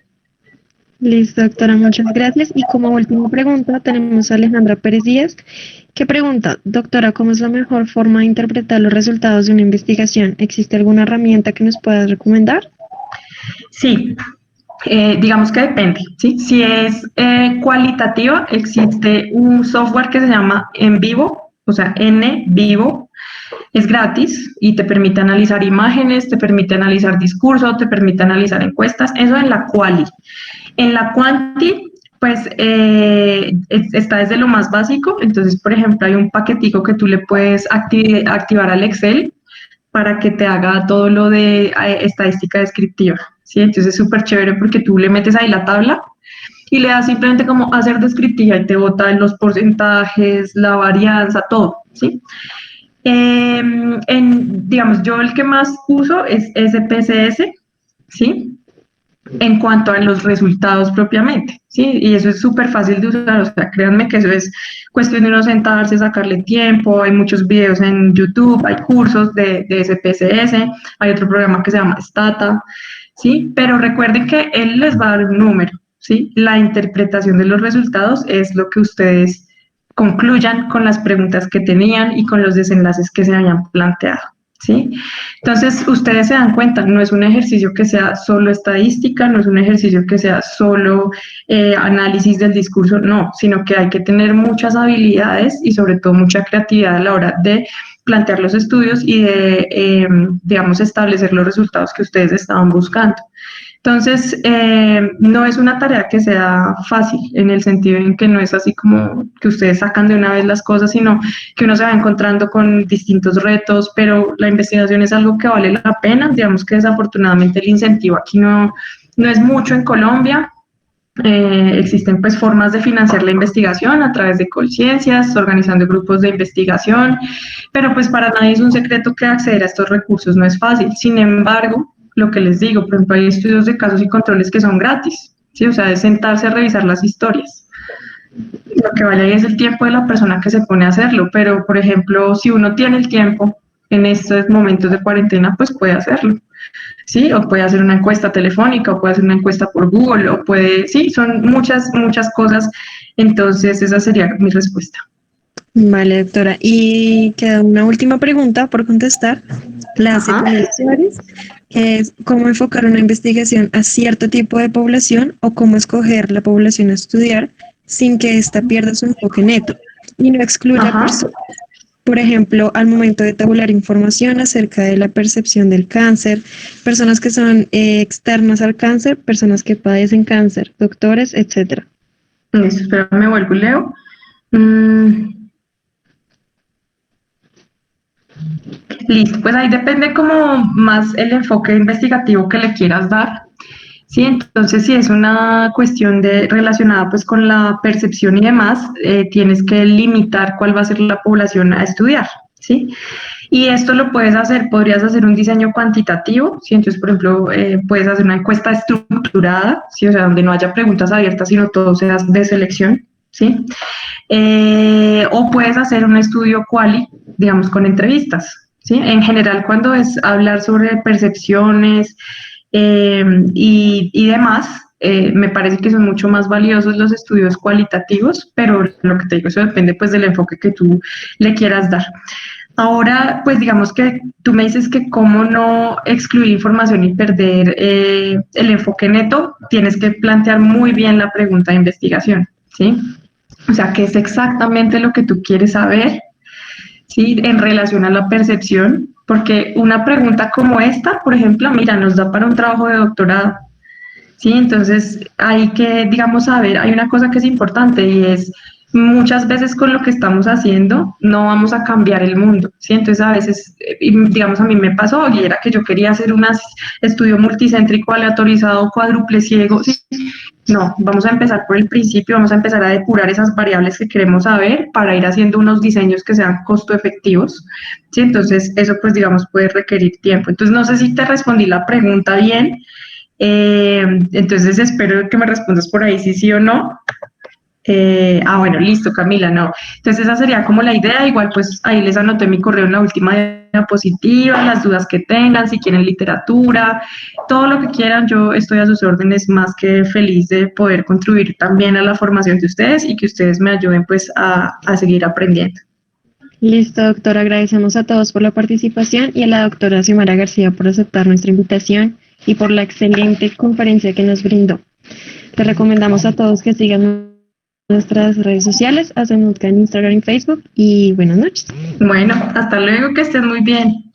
Listo, doctora, muchas gracias. Y como última pregunta tenemos a Alejandra Pérez Díaz, que pregunta, doctora, ¿cómo es la mejor forma de interpretar los resultados de una investigación? ¿Existe alguna herramienta que nos puedas recomendar? Sí, digamos que depende, ¿sí? Si es cualitativa, existe un software que se llama En Vivo, o sea, En Vivo, es gratis y te permite analizar imágenes, te permite analizar discurso, te permite analizar encuestas, eso en la quali. En la quanti, pues está desde lo más básico, entonces, por ejemplo, hay un paquetico que tú le puedes activar al Excel para que te haga todo lo de estadística descriptiva, ¿sí? Entonces es súper chévere porque tú le metes ahí la tabla y le das simplemente como hacer descriptiva y te bota los porcentajes, la varianza, todo, ¿sí? Digamos, yo el que más uso es SPSS, ¿sí? En cuanto a los resultados propiamente, ¿sí? Y eso es súper fácil de usar, o sea, créanme que eso es cuestión de uno sentarse, sacarle tiempo, hay muchos videos en YouTube, hay cursos de SPSS, hay otro programa que se llama Stata, ¿sí? Pero recuerden que él les va a dar un número, ¿sí? La interpretación de los resultados es lo que ustedes concluyan con las preguntas que tenían y con los desenlaces que se hayan planteado, ¿sí? Entonces, ustedes se dan cuenta, no es un ejercicio que sea solo estadística, no es un ejercicio que sea solo análisis del discurso, no, sino que hay que tener muchas habilidades y sobre todo mucha creatividad a la hora de plantear los estudios y de, digamos, establecer los resultados que ustedes estaban buscando. Entonces, no es una tarea que sea fácil, en el sentido en que no es así como que ustedes sacan de una vez las cosas, sino que uno se va encontrando con distintos retos, pero la investigación es algo que vale la pena. Digamos que desafortunadamente el incentivo aquí no es mucho en Colombia. Existen pues formas de financiar la investigación a través de conciencias, organizando grupos de investigación, pero pues para nadie es un secreto que acceder a estos recursos no es fácil. Sin embargo, lo que les digo, por ejemplo, hay estudios de casos y controles que son gratis, ¿sí? O sea, es sentarse a revisar las historias. Lo que vale ahí es el tiempo de la persona que se pone a hacerlo, pero por ejemplo, si uno tiene el tiempo en estos momentos de cuarentena, pues puede hacerlo. ¿Sí? O puede hacer una encuesta telefónica, o puede hacer una encuesta por Google, o puede, sí, son muchas cosas. Entonces, esa sería mi respuesta. Vale, doctora. Y queda una última pregunta por contestar. La hace Ajá. Camila Suárez, que es cómo enfocar una investigación a cierto tipo de población o cómo escoger la población a estudiar sin que ésta pierda su enfoque neto y no excluya Ajá. personas. Por ejemplo, al momento de tabular información acerca de la percepción del cáncer, personas que son externas al cáncer, personas que padecen cáncer, doctores, etcétera. Listo, espera, me vuelvo y leo. Mm, listo, pues ahí depende como más el enfoque investigativo que le quieras dar. Sí, entonces si es una cuestión de relacionada pues con la percepción y demás, tienes que limitar cuál va a ser la población a estudiar, ¿sí? Y esto lo puedes hacer, podrías hacer un diseño cuantitativo, ¿sí? Entonces, por ejemplo, puedes hacer una encuesta estructurada, ¿sí? O sea, donde no haya preguntas abiertas, sino todo sea de selección, ¿sí? O puedes hacer un estudio quali, digamos, con entrevistas, ¿sí? En general, cuando es hablar sobre percepciones y demás, me parece que son mucho más valiosos los estudios cualitativos, pero lo que te digo, eso depende pues del enfoque que tú le quieras dar. Ahora, pues digamos que tú me dices que cómo no excluir información y perder el enfoque neto, tienes que plantear muy bien la pregunta de investigación, ¿sí? O sea, qué es exactamente lo que tú quieres saber, ¿sí? En relación a la percepción, porque una pregunta como esta, por ejemplo, mira, nos da para un trabajo de doctorado, ¿sí? Entonces hay que, digamos, saber, hay una cosa que es importante y es muchas veces con lo que estamos haciendo no vamos a cambiar el mundo, ¿sí? Entonces a veces, digamos, a mí me pasó y era que yo quería hacer un estudio multicéntrico aleatorizado cuádruple ciego, ¿sí? No, vamos a empezar por el principio, vamos a empezar a depurar esas variables que queremos saber para ir haciendo unos diseños que sean costo efectivos, ¿sí? Entonces eso pues digamos puede requerir tiempo. Entonces no sé si te respondí la pregunta bien, entonces espero que me respondas por ahí si sí o no. Bueno, listo, Camila, no. Entonces esa sería como la idea. Igual pues ahí les anoté mi correo en la última diapositiva, las dudas que tengan, si quieren literatura, todo lo que quieran, yo estoy a sus órdenes, más que feliz de poder contribuir también a la formación de ustedes y que ustedes me ayuden pues a seguir aprendiendo. Listo, doctora. Agradecemos a todos por la participación y a la doctora Xiomara García por aceptar nuestra invitación y por la excelente conferencia que nos brindó. Les recomendamos a todos que sigan nuestras redes sociales, hacemos en Instagram y Facebook y buenas noches. Bueno, hasta luego, que estén muy bien.